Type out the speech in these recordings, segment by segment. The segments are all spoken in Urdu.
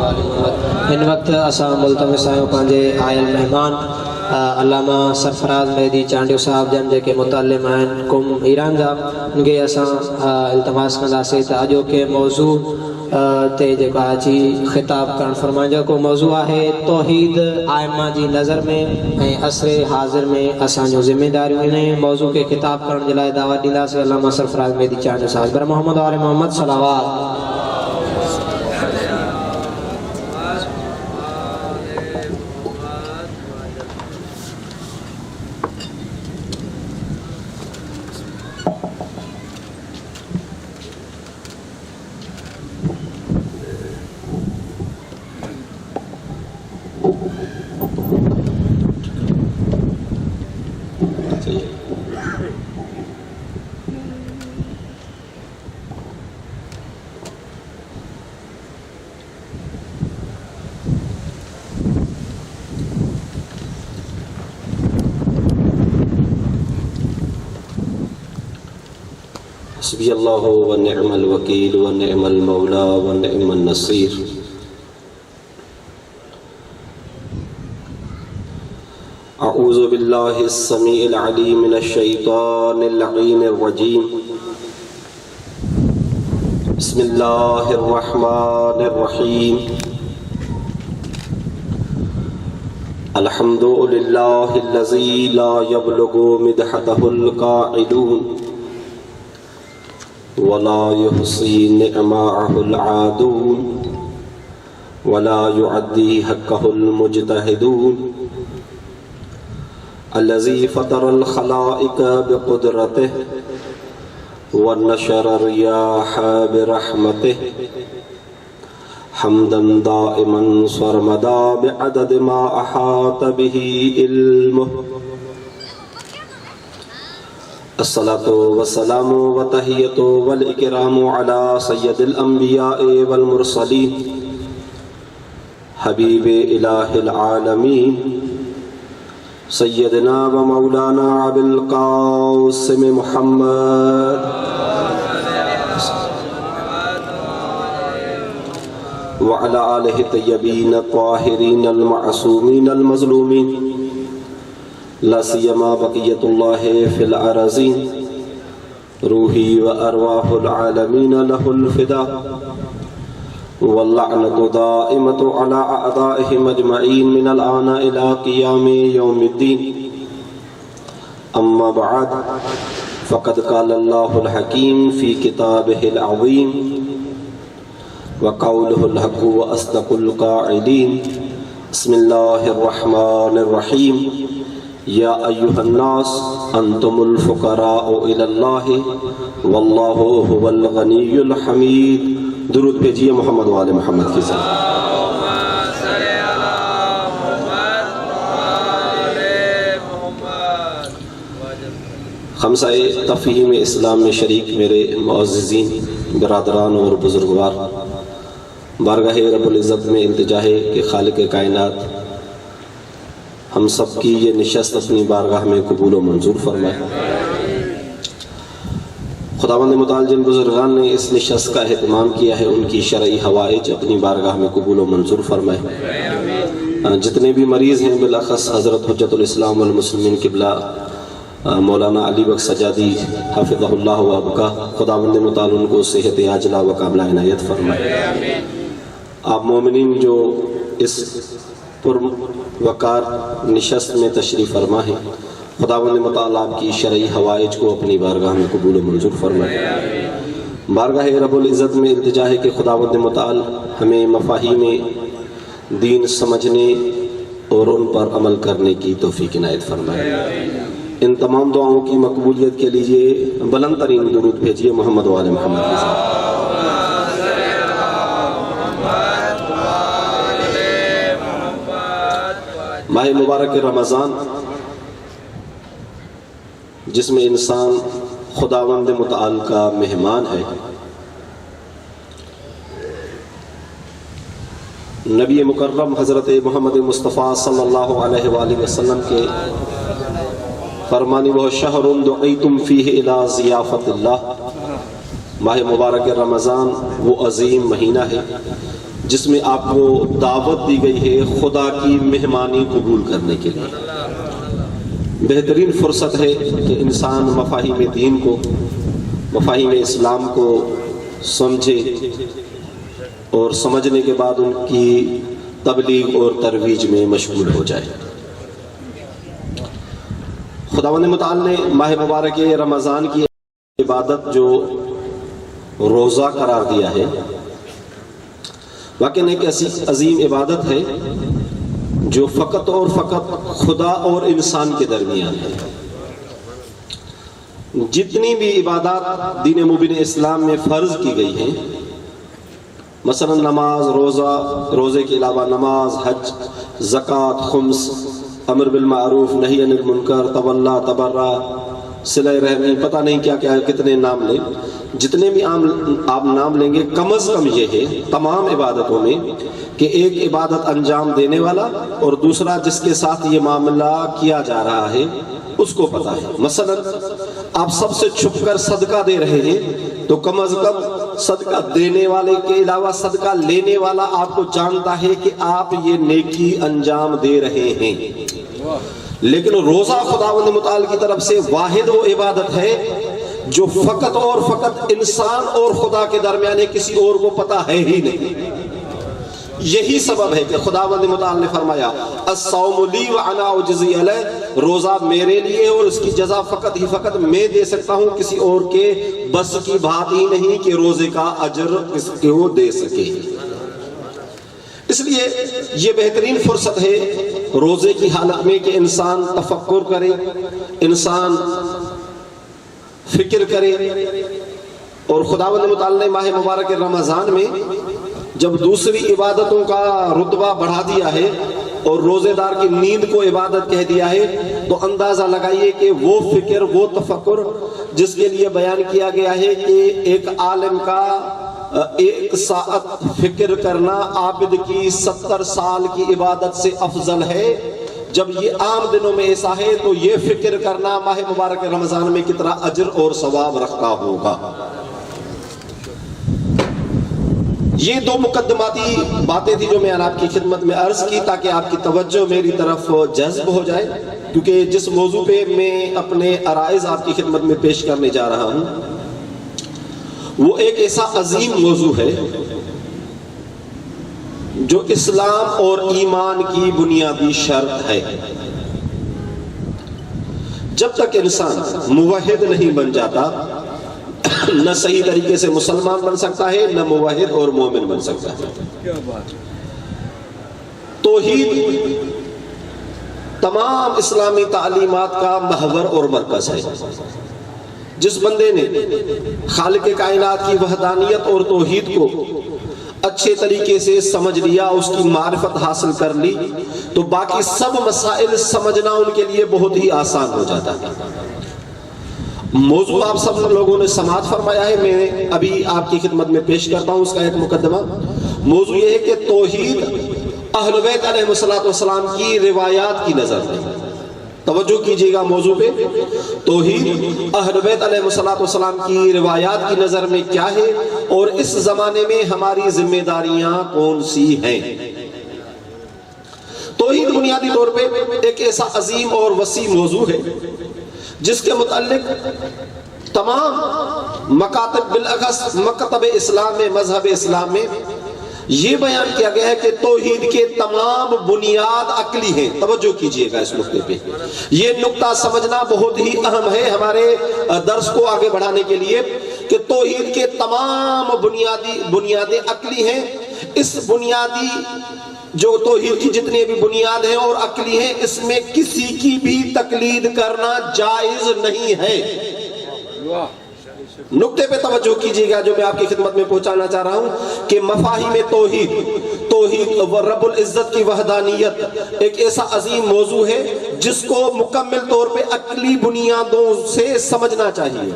ان وقت اساں ملتمس آیوں پانجے آئل مہمان علامہ سرفراز مہدی چانڈیو صاحب جن جے کے متعلم ہیں کم ایران جا ان کے اساں التماس کندا سے تا جو کہ موضوع تے جو جی خطاب کرن فرمائیں جو کو موضوع ہے توحید آئمہ جی نظر میں عصر حاضر میں اساں جو ذمہ داریوں نے موضوع کے خطاب کرن جلائے دعوت دیندا سے علامہ سرفراز مہدی چانڈیو صاحب بر محمد و آل محمد صلوات. حسبی اللہ و نعم الوکیل و نعم المولا و نعم النصیر. اعوذ باللہ السمیع العلیم من الشیطان اللعین الرجیم. بسم اللہ الرحمن الرحیم. الحمد للہ الذی لا یبلغ مدحتہ القائلون ولا يحصي نعماءه العادون ولا يعدي حقه المجتهدون. الذي فطر الخلائق بقدرته ونشر الرياح برحمته حمدا دائما سرمدا بعدد ما أحاط به علمه. الصلاة والسلام والتحية والإكرام على سيد الأنبياء والمرسلين حبيب إله العالمين سيدنا ومولانا أبي القاسم محمد وعلى آله الطيبين الطاهرين المعصومين المظلومين لا سیما بقیت اللہ فی الارضین روحی و ارواح العالمین لہ الفدا واللعنت دائمت علی اعدائہم اجمعین من الآن الى قیام یوم الدین. اما بعد فقد قال اللہ الحکیم فی کتابہ العظیم وقولہ الحق واصدق القائلین. بسم اللہ الرحمن الرحیم. یا ایہا الناس انتم الفقراء الی اللہ واللہ هو الغنی الحمید. درود بھیجیے محمد و آل محمد کی ساتھ. خمسہ تفہیم اسلام میں شریک میرے معززین برادران اور بزرگوار، بارگاہ رب العزت میں التجا ہے کہ خالق کائنات ہم سب کی یہ نشست اپنی بارگاہ میں قبول و منظور فرمائے. خداوند متعال جن بزرگان نے اس نشست کا اہتمام کیا ہے ان کی شرعی حوائج اپنی بارگاہ میں قبول و منظور فرمائے. جتنے بھی مریض ہیں بالاخص حضرت حجت الاسلام والمسلمین قبلہ مولانا علی بخش سجادی حافظہ اللہ و ابقا، خداوند متعال ان کو صحت عاجلہ و قابلہ عنایت فرمائے. آپ مومنین جو اس پر وقار نشست میں تشریف فرما ہے، خداوند متعال آپ کی شرعی حوائج کو اپنی بارگاہ میں قبول و منظور فرمائے. بارگاہ رب العزت میں التجا ہے کہ خداوند متعال ہمیں مفاہیم دین سمجھنے اور ان پر عمل کرنے کی توفیق عنایت فرمائے. ان تمام دعاؤں کی مقبولیت کے لیے بلند ترین درود بھیجیے محمد و آل محمد کے ساتھ. ماہ مبارک رمضان جس میں انسان خداوند متعال کا مہمان ہے، نبی مکرم حضرت محمد مصطفیٰ صلی اللہ علیہ وآلہ وسلم کے فرمانی وہ شہر دعیتم فیہ الی ضیافت اللہ. ماہ مبارک رمضان وہ عظیم مہینہ ہے جس میں آپ کو دعوت دی گئی ہے خدا کی مہمانی قبول کرنے کے لیے۔ بہترین فرصت ہے کہ انسان مفاہیم دین کو، مفاہیم اسلام کو سمجھے اور سمجھنے کے بعد ان کی تبلیغ اور ترویج میں مشغول ہو جائے۔ خداوند متعال نے ماہ مبارک رمضان کی عبادت جو روزہ قرار دیا ہے، واقعی ایک ایسی عظیم عبادت ہے جو فقط اور فقط خدا اور انسان کے درمیان ہے۔ جتنی بھی عبادات دین مبین اسلام میں فرض کی گئی ہیں، مثلا نماز، روزے کے علاوہ نماز، حج، زکوٰۃ، خمس، امر بالمعروف، نہی عن المنکر، تولا، تبرع، صلہ رحمی، پتہ نہیں کیا کیا کتنے نام لیں، جتنے بھی آپ نام لیں گے، کم از کم یہ ہے تمام عبادتوں میں کہ ایک عبادت انجام دینے والا اور دوسرا جس کے ساتھ یہ معاملہ کیا جا رہا ہے اس کو پتہ ہے۔ مثلا آپ سب سے چھپ کر صدقہ دے رہے ہیں تو کم از کم صدقہ دینے والے کے علاوہ صدقہ لینے والا آپ کو جانتا ہے کہ آپ یہ نیکی انجام دے رہے ہیں۔ لیکن روزہ خداوند متعال کی طرف سے واحد وہ عبادت ہے جو فقط اور فقط انسان اور خدا کے درمیان ہے، کسی اور کو پتہ ہے ہی نہیں۔ یہی سبب ہے کہ خداوند متعال نے فرمایا الصوم لی وانا اجزی علیہ، روزہ میرے لیے اور اس کی جزا فقط ہی فقط میں دے سکتا ہوں، کسی اور کے بس کی بات ہی نہیں کہ روزے کا اجر کس کو دے سکے۔ اس لیے یہ بہترین فرصت ہے روزے کی حالت میں کہ انسان تفکر کرے، انسان فکر کرے۔ اور خداوند متعال نے ماہ مبارک رمضان میں جب دوسری عبادتوں کا رتبہ بڑھا دیا ہے اور روزے دار کی نیند کو عبادت کہہ دیا ہے، تو اندازہ لگائیے کہ وہ فکر، وہ تفکر جس کے لیے بیان کیا گیا ہے کہ ایک عالم کا 1 ساعت فکر کرنا عابد کی 70 سال کی عبادت سے افضل ہے۔ جب یہ عام دنوں میں ایسا ہے تو یہ فکر کرنا ماہ مبارک رمضان میں کتنا اجر اور ثواب رکھتا ہوگا۔ یہ 2 مقدماتی باتیں تھی جو میں آپ کی خدمت میں عرض کی تاکہ آپ کی توجہ میری طرف جذب ہو جائے، کیونکہ جس موضوع پہ میں اپنے عرائض آپ کی خدمت میں پیش کرنے جا رہا ہوں وہ ایک ایسا عظیم موضوع ہے جو اسلام اور ایمان کی بنیادی شرط ہے۔ جب تک انسان موحد نہیں بن جاتا نہ صحیح طریقے سے مسلمان بن سکتا ہے، نہ موحد اور مومن بن سکتا ہے۔ توحید تمام اسلامی تعلیمات کا محور اور مرکز ہے۔ جس بندے نے خالق کائنات کی وحدانیت اور توحید کو اچھے طریقے سے سمجھ لیا، اس کی معرفت حاصل کر لی، تو باقی سب مسائل سمجھنا ان کے لیے بہت ہی آسان ہو جاتا ہے۔ موضوع آپ سب لوگوں نے سماعت فرمایا ہے، میں ابھی آپ کی خدمت میں پیش کرتا ہوں اس کا ایک مقدمہ۔ موضوع یہ ہے کہ توحید اہل بیت علیہ السلام کی روایات کی نظر میں، توجہ کیجئے گا موضوع پہ، توحید اہل بیت علیہ السلام کی روایات کی نظر میں کیا ہے اور اس زمانے میں ہماری ذمہ داریاں کون سی ہیں۔ توحید بنیادی طور پہ ایک ایسا عظیم اور وسیع موضوع ہے جس کے متعلق تمام مکاتب، بالاخص مکتب اسلام میں، مذہب اسلام میں یہ بیان کیا گیا ہے کہ توحید کے تمام بنیاد عقلی ہیں۔ توجہ کیجئے گا اس نقطے پہ، یہ نقطہ سمجھنا بہت ہی اہم ہے ہمارے درس کو آگے بڑھانے کے لیے کہ توحید کے تمام بنیادیں عقلی ہیں۔ اس بنیادی جو توحید کی جتنے بھی بنیاد ہیں اور عقلی ہیں، اس میں کسی کی بھی تقلید کرنا جائز نہیں ہے۔ نقطے پہ توجہ کیجئے گا جو میں آپ کی خدمت میں پہنچانا چاہ رہا ہوں کہ مفاہیم توحید و رب العزت کی وحدانیت ایک ایسا عظیم موضوع ہے جس کو مکمل طور پہ عقلی بنیادوں سے سمجھنا چاہیے۔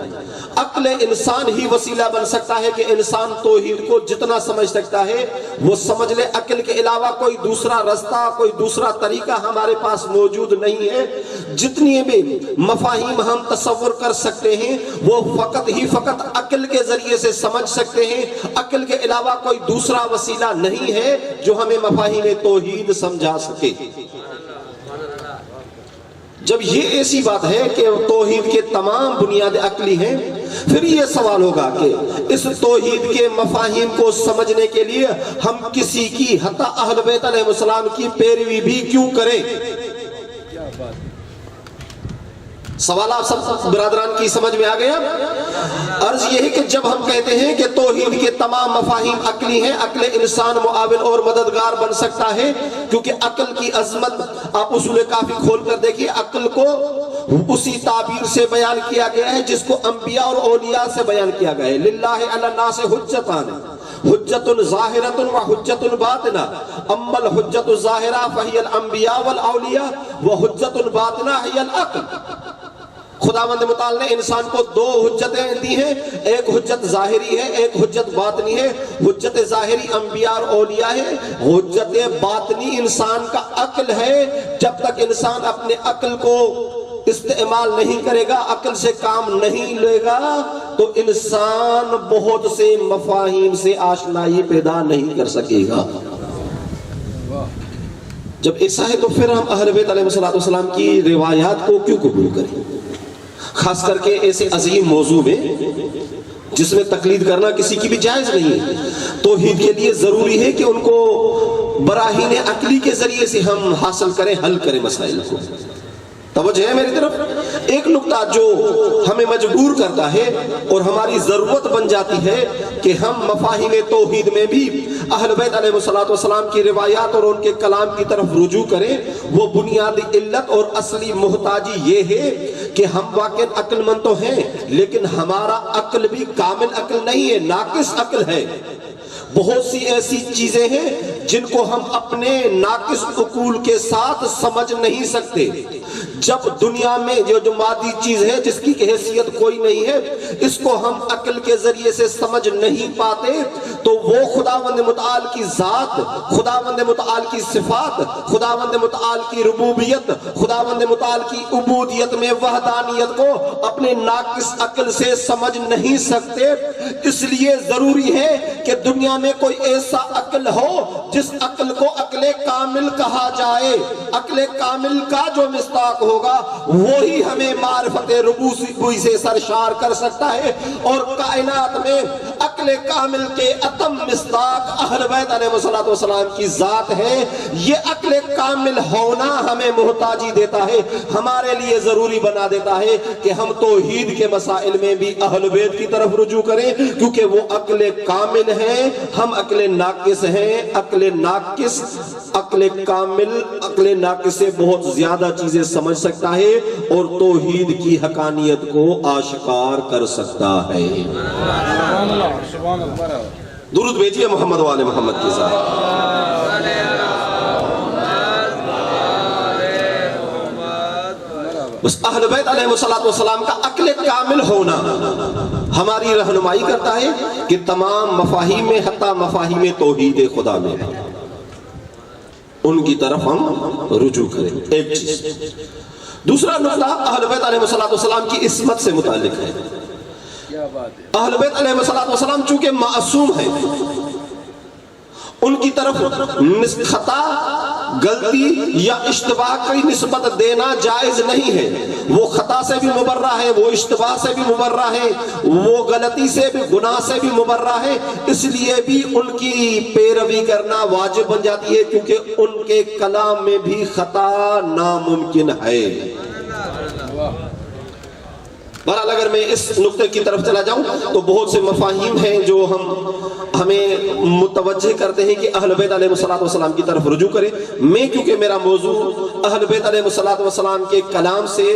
عقل انسان ہی وسیلہ بن سکتا ہے کہ انسان توحید کو جتنا سمجھ سکتا ہے وہ سمجھ لے. عقل کے علاوہ کوئی دوسرا رستہ، کوئی دوسرا طریقہ ہمارے پاس موجود نہیں ہے. جتنی بھی مفاہیم ہم تصور کر سکتے ہیں وہ فقط عقل کے ذریعے سے سمجھ سکتے ہیں. عقل کے علاوہ کوئی دوسرا وسیلہ نہیں ہے جو ہمیں مفاہیم توحید سمجھا سکے. جب یہ ایسی بات ہے کہ توحید کے تمام بنیاد عقلی ہیں، پھر یہ سوال ہوگا کہ اس توحید کے مفاہیم کو سمجھنے کے لیے ہم کسی کی، حتی اہل بیت علیہ السلام کی پیروی بھی کیوں کریں؟ سوال آپ سب برادران کی سمجھ میں آ گیا؟ عرض یہ ہے کہ جب ہم کہتے ہیں کہ توحید کے تمام مفاہیم عقلی ہیں، عقل انسان معاون اور مددگار بن سکتا ہے، کیونکہ عقل کی عظمت آپ اصول کافی کھول کر دیکھیے، عقل کو اسی تعبیر سے بیان کیا گیا ہے جس کو انبیاء اور اولیاء سے بیان کیا گیا ہے. للہ علی الناس حجتان، حجت ظاہرۃ و حجت باطنہ، اما الحجت الظاہرہ فہی الانبیاء والاولیاء وحجت باطنہ ہی العقل. خداوند متعال نے انسان کو دو حجتیں دی ہیں، ایک حجت ظاہری ہے، ایک حجت باطنی ہے. حجت ظاہری انبیاء اور اولیاء ہے، حجت باطنی انسان کا عقل ہے. جب تک انسان اپنے عقل کو استعمال نہیں کرے گا، عقل سے کام نہیں لے گا، تو انسان بہت سے مفاہیم سے آشنائی پیدا نہیں کر سکے گا. جب ایسا ہے تو پھر ہم اہل بیت علیہ السلام کی روایات کو کیوں قبول کریں؟ خاص کر کے ایسے عظیم موضوع میں جس میں تقلید کرنا کسی کی بھی جائز نہیں ہے. توحید کے لیے ضروری ہے کہ ان کو براہین عقلی کے ذریعے سے ہم حاصل کریں، حل کریں مسائل کو. توجہ ہے میری طرف. ایک نقطہ جو ہمیں مجبور کرتا ہے اور ہماری ضرورت بن جاتی ہے کہ ہم مفاہیم توحید میں بھی اہل بیت علیہ السلام کی روایات اور ان کے کلام کی طرف رجوع کریں، وہ بنیادی علت اور اصلی محتاجی یہ ہے کہ ہم واقعی عقل مند تو ہیں لیکن ہمارا عقل بھی کامل عقل نہیں ہے، ناقص عقل ہے. بہت سی ایسی چیزیں ہیں جن کو ہم اپنے ناقص عقول کے ساتھ سمجھ نہیں سکتے. جب دنیا میں جو مادی چیز ہے جس کی حیثیت کوئی نہیں ہے، اس کو ہم عقل کے ذریعے سے سمجھ نہیں پاتے، تو وہ خداوند متعال کی ذات، خداوند متعال کی صفات، خداوند متعال کی ربوبیت، خداوند متعال کی عبودیت میں وحدانیت کو اپنے ناقص عقل سے سمجھ نہیں سکتے. اس لیے ضروری ہے کہ دنیا میں کوئی ایسا عقل ہو جس عقل کو عقل کامل کہا جائے. عقل کامل کا جو مصداق ہوگا وہی ہمیں معرفت ربوبیت سے سرشار کر سکتا ہے. اور کائنات میں عقل کامل کے اتم مصداق اہل بیت علیہ السلام کی ذات ہے. یہ عقل کامل ہونا ہمیں محتاجی دیتا ہے، ہمارے لیے ضروری بنا دیتا ہے کہ ہم توحید کے مسائل میں بھی اہل بیت کی طرف رجوع کریں، کیونکہ وہ عقل کامل ہیں، ہم عقل ناقص ہیں. عقل کامل عقل ناقص سے بہت زیادہ چیزیں سمجھ سکتا ہے اور توحید کی حقانیت کو آشکار کر سکتا ہے. درود بھیجیے محمد و آل محمد کے ساتھ. بس اہل بیت علیہ السلام کا عقل کامل ہونا ہماری رہنمائی کرتا ہے کہ تمام مفاہیم میں، حتی مفاہیم توحید خدا میں ہے، ان کی طرف ہم رجوع کریں. ایک چیز. دوسرا نقطہ اہل بیت علیہ السلام کی عصمت سے متعلق ہے. اہل بیت علیہ السلام چونکہ معصوم ہیں، ان کی طرف خطا، غلطی یا اشتباہ کی نسبت دینا جائز نہیں ہے. وہ خطا سے بھی مبرہ ہے، وہ اشتباہ سے بھی مبرہ ہے، وہ غلطی سے بھی، گناہ سے بھی مبرہ ہے. اس لیے بھی ان کی پیروی کرنا واجب بن جاتی ہے، کیونکہ ان کے کلام میں بھی خطا ناممکن ہے. بہرحال اگر میں اس نقطے کی طرف چلا جاؤں تو بہت سے مفاہیم ہیں جو ہمیں متوجہ کرتے ہیں کہ اہل بیت علیہ السلام کی طرف رجوع کریں. میں کیونکہ میرا موضوع اہل بیت علیہ السلام کے کلام سے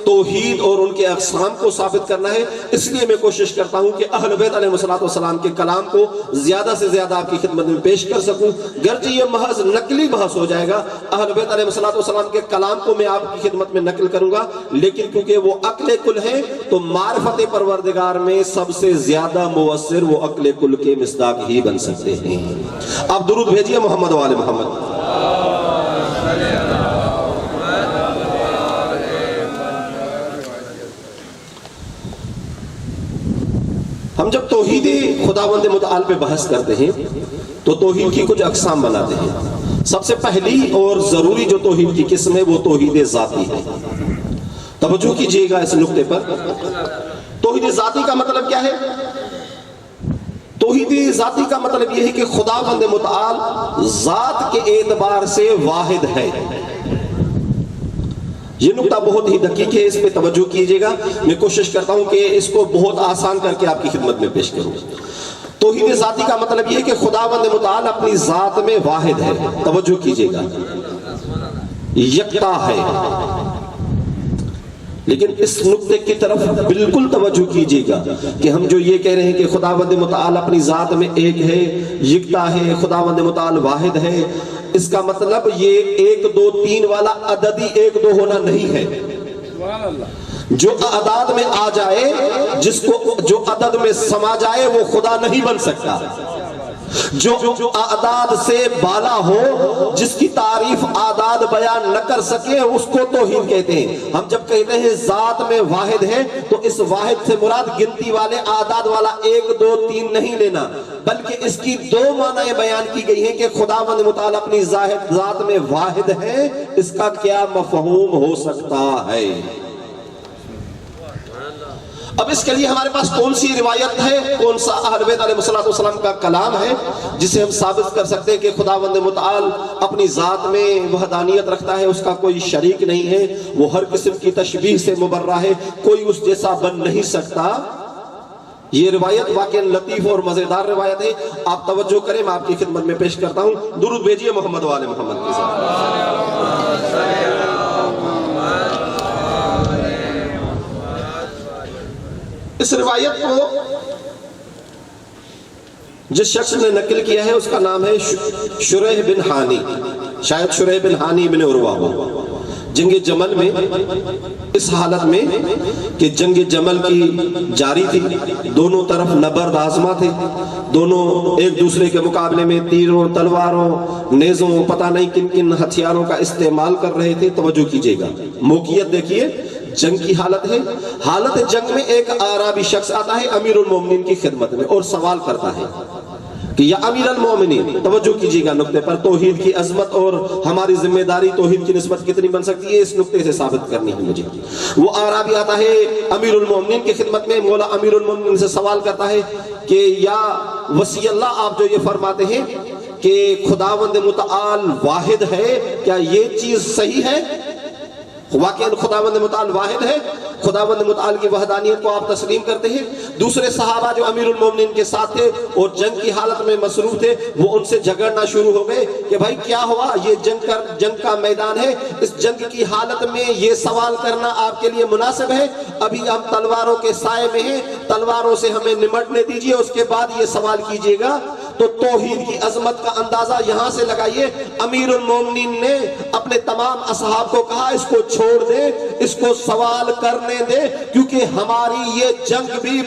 توحید اور ان کے اقسام کو ثابت کرنا ہے، اس لیے میں کوشش کرتا ہوں کہ اہل بیت علیہ السلام کے کلام کو زیادہ سے زیادہ آپ کی خدمت میں پیش کر سکوں، گرچہ یہ محض نقلی بحث ہو جائے گا، اہل بیت علیہ السلام کے کلام کو میں آپ کی خدمت میں نقل کروں گا، لیکن کیونکہ وہ عقل کل ہیں تو معرفت پروردگار میں سب سے زیادہ مؤثر وہ عقل کل کے مصداق ہی بن سکتے ہیں۔ آپ درود بھیجئے محمد و آل محمد۔ ہم جب توحید خداوند متعال پہ بحث کرتے ہیں تو توحید کی کچھ اقسام بناتے ہیں۔ سب سے پہلی اور ضروری جو توحید کی قسم ہے وہ توحید ذاتی ہے۔ توجہ کیجئے گا اس نقطے پر۔ توحید ذاتی کا مطلب کیا ہے؟ توحید ذاتی کا مطلب یہ ہے کہ خداوند متعال ذات کے اعتبار سے واحد ہے۔ یہ نقطہ بہت ہی دقیق ہے، اس پہ توجہ کیجئے گا۔ میں کوشش کرتا ہوں کہ اس کو بہت آسان کر کے آپ کی خدمت میں پیش کروں۔ توحید ذاتی کا مطلب یہ ہے کہ خداوند متعال اپنی ذات میں واحد ہے۔ توجہ کیجئے گا، یکتا ہے۔ لیکن اس نقطے کی طرف بالکل توجہ کیجئے گا کہ ہم جو یہ کہہ رہے ہیں کہ خداوند متعال اپنی ذات میں ایک ہے، یکتا ہے، خداوند متعال واحد ہے، اس کا مطلب یہ 1 2 3 والا عددی 1 2 ہونا نہیں ہے۔ جو اعداد میں آ جائے، جو عدد میں سما جائے وہ خدا نہیں بن سکتا۔ جو اعداد سے بالا ہو، جس کی تعریف اعداد بیان نہ کر سکے، اس کو توحید کہتے ہیں۔ ہم جب کہتے ہیں ذات میں واحد ہے تو اس واحد سے مراد گنتی والے اعداد والا 1 2 3 نہیں لینا، بلکہ اس کی 2 معنی بیان کی گئی ہیں کہ خداوند متعال اپنی ذات میں واحد ہے۔ اس کا کیا مفہوم ہو سکتا ہے؟ اب اس کے لیے ہمارے پاس کون سی روایت ہے، کون سا اہل بیت علیہ السلام کا کلام ہے جسے ہم ثابت کر سکتے ہیں کہ خداوند متعال اپنی ذات میں وحدانیت رکھتا ہے، اس کا کوئی شریک نہیں ہے، وہ ہر قسم کی تشبیہ سے مبرہ ہے، کوئی اس جیسا بن نہیں سکتا۔ یہ روایت واقعا لطیف اور مزیدار روایت ہے، آپ توجہ کریں، میں آپ کی خدمت میں پیش کرتا ہوں۔ درود بھیجئے محمد و آل محمد کے ساتھ۔ اس روایت کو جس شخص نے نقل کیا ہے اس کا نام ہے شریح بن حانی، شاید شریح بن حانی بن عروہ ہو۔ جنگ جمل میں، اس حالت میں کہ جنگ جمل کی جاری تھی، دونوں طرف نبرد آزما تھے، دونوں ایک دوسرے کے مقابلے میں تیروں، تلواروں، نیزوں، پتہ نہیں کن کن ہتھیاروں کا استعمال کر رہے تھے۔ توجہ کیجئے گا، موقعیت دیکھیے، جنگ کی حالت ہے۔ حالت جنگ میں ایک اعرابی شخص آتا ہے امیر المومنین کی خدمت میں اور سوال کرتا ہے کہ یا امیر المومنین، توجہ کیجئے گا نقطے پر، توحید کی عظمت اور ہماری ذمہ داری توحید کی نسبت کتنی بن سکتی ہے اس نقطے سے ثابت کرنی ہے مجھے۔ وہ اعرابی آتا ہے امیر المومنین کی خدمت میں، مولا امیر المومنین سے سوال کرتا ہے کہ یا وصی اللہ، آپ جو یہ فرماتے ہیں کہ خداوند متعال واحد ہے، کیا یہ چیز صحیح ہے؟ واقعاً خداوند متعال واحد ہے، خداوند متعال کی وحدانیت کو آپ تسلیم کرتے ہیں؟ دوسرے صحابہ جو امیر المومنین کے ساتھ تھے اور جنگ کی حالت میں مصروف تھے، وہ ان سے جھگڑنا شروع ہو گئے کہ بھائی کیا ہوا، یہ جنگ کا میدان ہے، اس جنگ کی حالت میں یہ سوال کرنا آپ کے لیے مناسب ہے؟ ابھی ہم تلواروں کے سائے میں ہیں، تلواروں سے ہمیں نمٹنے دیجئے، اس کے بعد یہ سوال کیجئے گا۔ تو توحید کی عظمت کا اندازہ یہاں سے لگائیے، امیر المومنین نے اپنے تمام اصحاب کو کہا اس کو چھوڑ دے، اس کو سوال کرنے دے، کیونکہ ہماری یہ جنگ بھی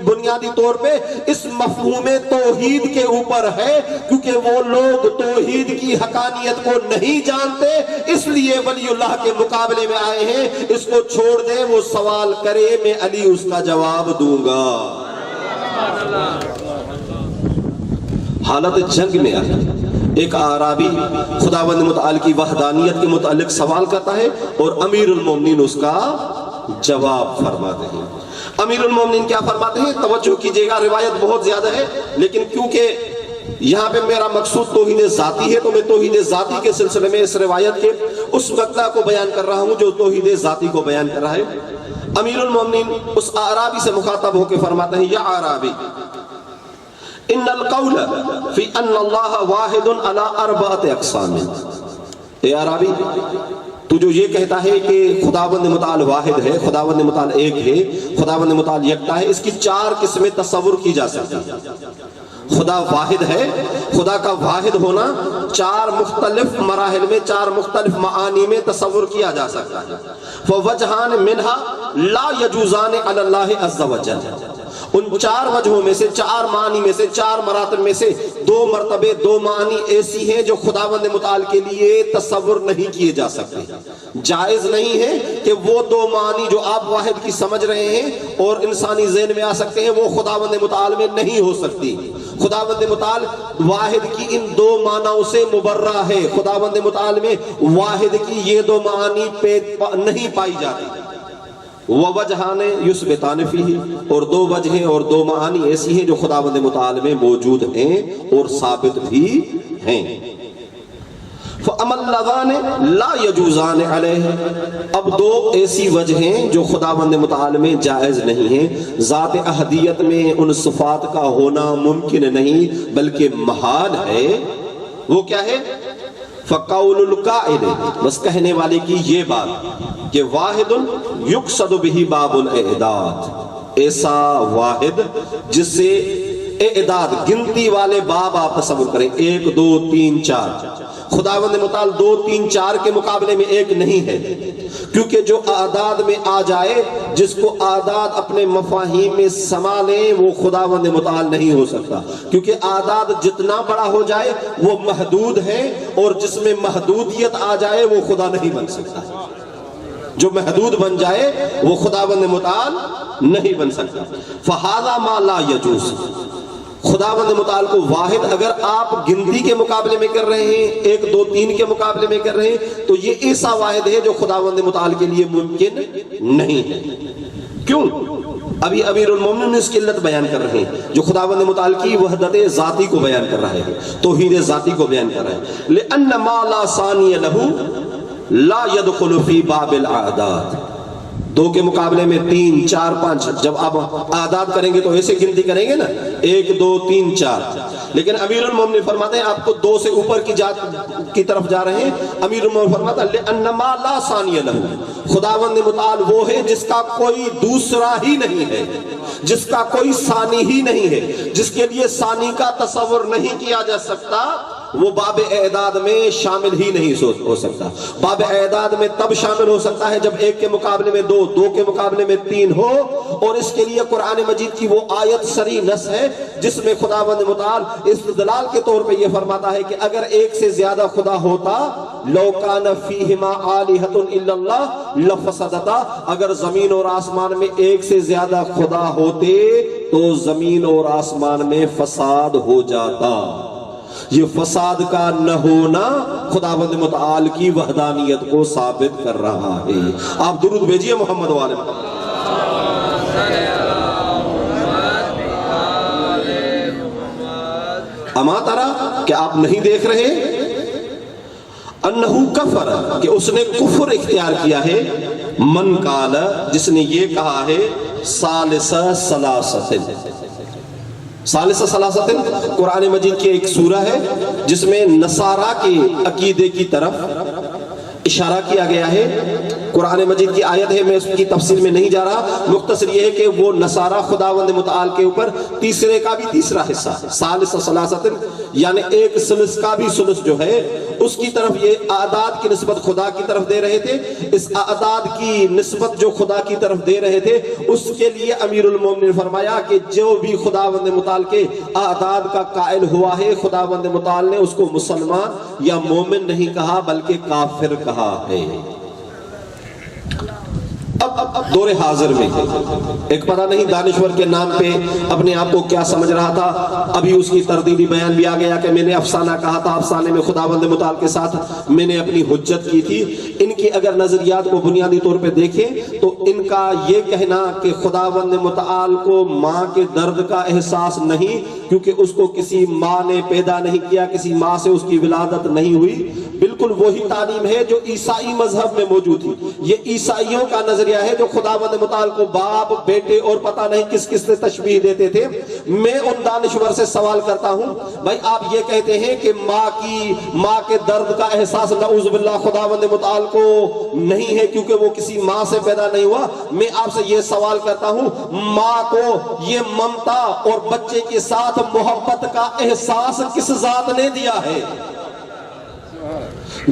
بنیادی طور پہ اس مفہوم توحید کے اوپر ہے، کیونکہ وہ لوگ توحید کی حقانیت کو نہیں جانتے، اس لیے ولی اللہ کے مقابلے میں آئے ہیں، اس کو چھوڑ دے، وہ سوال کرے، میں علی اس کا جواب دوں گا۔ حالت جنگ میں آئی، ایک اعرابی خداوند متعال کی وحدانیت کے متعلق سوال کرتا ہے اور امیر المومنین اس کا جواب فرماتے ہیں۔ امیر المومنین کیا فرماتے ہیں؟ توجہ کیجئے گا، روایت بہت زیادہ ہے، لیکن کیونکہ یہاں پہ میرا مقصود توحید ذاتی ہے تو میں توحید ذاتی کے سلسلے میں اس روایت کے اس مقطع کو بیان کر رہا ہوں جو توحید ذاتی کو بیان کر رہا ہے۔ امیر المومنین اس اعرابی سے مخاطب ہو کے فرماتے ہیں، یا اعرابی، ان القول فی ان اللہ واحد علی 4 اقسام۔ اے عربی، تو جو یہ کہتا ہے کہ خداوند متعال واحد ہے، خداوند متعال ایک ہے، خداوند متعال یکتا ہے، اس کی 4 قسمیں تصور کی جا سکتی ہیں۔ خدا واحد ہے، خدا کا واحد ہونا 4 مختلف مراحل میں، 4 مختلف معانی میں تصور کیا جا سکتا ہے۔ فوجہان منہا لا یجوزان علی اللہ عز وجل، ان 4 وجہوں میں سے، 4 معنی میں سے، 4 مراتب میں سے 2 مرتبے، 2 معنی ایسی ہیں جو خداوند متعال کے لیے تصور نہیں کیے جا سکتے۔ جائز نہیں ہے کہ وہ 2 معنی جو آپ واحد کی سمجھ رہے ہیں اور انسانی ذہن میں آ سکتے ہیں، وہ خداوند متعال میں نہیں ہو سکتی۔ خداوند متعال واحد کی ان 2 معنوں سے مبرہ ہے، خداوند متعال میں واحد کی یہ 2 معنی نہیں پائی جاتی۔ ووجہان یثبتان فیہ، اور 2 وجہیں اور 2 معانی ایسی ہیں جو خداوند متعال میں موجود ہیں اور ثابت بھی ہیں۔ فَأَمَا اللَّذَانِ لَا يَجُوزَانِ عَلَيْهِ، اب 2 ایسی وجہیں جو خداوند متعال میں جائز نہیں ہیں، ذات احدیت میں ان صفات کا ہونا ممکن نہیں بلکہ محال ہے۔ وہ کیا ہے؟ فَقَوْلُ الْقَائِلِ، بس کہنے والے کی یہ بات کہ واحد یقصد بہ باب الاعداد، ایسا واحد جس سے اعداد گنتی والے باب آپ تصور کریں، 1 2 3 4، خداوند متعال 2 3 4 کے مقابلے میں 1 نہیں ہے، کیونکہ جو اعداد میں آ جائے، جس کو اعداد اپنے مفاہیم میں سما لیں، وہ خداوند متعال نہیں ہو سکتا، کیونکہ اعداد جتنا بڑا ہو جائے وہ محدود ہے، اور جس میں محدودیت آ جائے وہ خدا نہیں بن سکتا۔ جو محدود بن جائے وہ خداوند متعال نہیں بن سکتا۔ فہذا ما لا یجوز، خداوند متعال کو واحد اگر آپ گنتی کے مقابلے میں کر رہے ہیں، 1 2 3 کے مقابلے میں کر رہے ہیں، تو یہ ایسا واحد ہے جو خداوند متعال کے لیے ممکن نہیں ہے۔ کیوں؟ ابھی امیر المومنین اس کی علت بیان کر رہے ہیں، جو خداوند متعال کی وحدت ذاتی کو بیان کر رہے ہیں، توحید ذاتی کو بیان کر رہے ہیں۔ لأن ما لا ثانی لہ لا يدخل فی باب الاعداد، 2 کے مقابلے میں 3 4 5، جب آپ اعداد کریں گے تو ایسے گنتی کریں گے نا، 1 2 3 4، لیکن امیر المومنین فرماتے ہیں آپ کو 2 سے اوپر کی طرف جا رہے ہیں۔ امیر المومنین فرماتا ہے لأن ما لا ثانی لہ، خداوند متعال وہ ہے جس کا کوئی دوسرا ہی نہیں ہے، جس کا کوئی ثانی ہی نہیں ہے، جس کے لیے ثانی کا تصور نہیں کیا جا سکتا، وہ باب اعداد میں شامل ہی نہیں ہو سکتا۔ باب اعداد میں تب شامل ہو سکتا ہے جب 1 کے مقابلے میں 2، 2 کے مقابلے میں 3 ہو، اور اس کے لیے قرآن مجید کی وہ آیت صریح نص ہے جس میں خداوند متعال استدلال کے طور پہ یہ فرماتا ہے کہ اگر 1 سے زیادہ خدا ہوتا، لو کان فیہما آلہۃ الا اللہ لفسدتا، اگر زمین اور آسمان میں 1 سے زیادہ خدا ہوتے تو زمین اور آسمان میں فساد ہو جاتا۔ یہ فساد کا نہ ہونا خداوند متعال کی وحدانیت کو ثابت کر رہا ہے۔ آپ درود بھیجئے محمد والے محمد۔ اما ترى، کہ آپ نہیں دیکھ رہے، انہو کفر، کہ اس نے کفر اختیار کیا ہے، من قال، جس نے یہ کہا ہے، ثالث ثلاثۃ۔ ثالث ثلاثۃ قرآن مجید کی ایک سورہ ہے جس میں نصارہ کے عقیدے کی طرف اشارہ کیا گیا ہے۔ قرآن مجید کی آیت ہے، میں اس کی تفسیر میں نہیں جا رہا، مختصر یہ ہے کہ وہ نصارہ خداوند متعال کے اوپر تیسرے کا بھی تیسرا حصہ، ثالث ثلاثۃ، یعنی 1 ثلث کا بھی ثلث جو ہے اس کی طرف یہ اعداد کی نسبت خدا کی طرف دے رہے تھے۔ اس اعداد کی نسبت جو خدا کی طرف دے رہے تھے، اس کے لیے امیر المومنین فرمایا کہ جو بھی خداوند متعال کے اعداد کا قائل ہوا ہے، خداوند متعال نے اس کو مسلمان یا مومن نہیں کہا بلکہ کافر کہا ہے۔ اب دور حاضر میں ایک پتہ نہیں دانشور کے نام پہ اپنے آپ کو کیا سمجھ رہا تھا، ابھی اس کی تردیدی بیان بھی آ گیا کہ میں نے افسانہ کہا تھا، افسانے میں خداوند متعال کے ساتھ میں نے اپنی حجت کی تھی۔ ان کی اگر نظریات کو بنیادی طور پہ دیکھیں تو ان کا یہ کہنا کہ خداوند متعال کو ماں کے درد کا احساس نہیں، کیونکہ اس کو کسی ماں نے پیدا نہیں کیا، کسی ماں سے اس کی ولادت نہیں ہوئی، بالکل بالکل وہی تعلیم ہے جو عیسائی مذہب میں موجود تھی. یہ عیسائیوں کا نظریہ ہے جو خداوند متعال کو باپ بیٹے اور پتہ نہیں کس کس سے تشبیہ دیتے تھے. میں ان دانشور سے سوال کرتا ہوں بھائی آپ یہ کہتے ہیں کہ ماں کے درد کا احساس نعوذ باللہ خداوند متعال کو نہیں ہے کیونکہ وہ کسی ماں سے پیدا نہیں ہوا. میں آپ سے یہ سوال کرتا ہوں ماں کو یہ ممتا اور بچے کے ساتھ محبت کا احساس کس ذات نے دیا ہے؟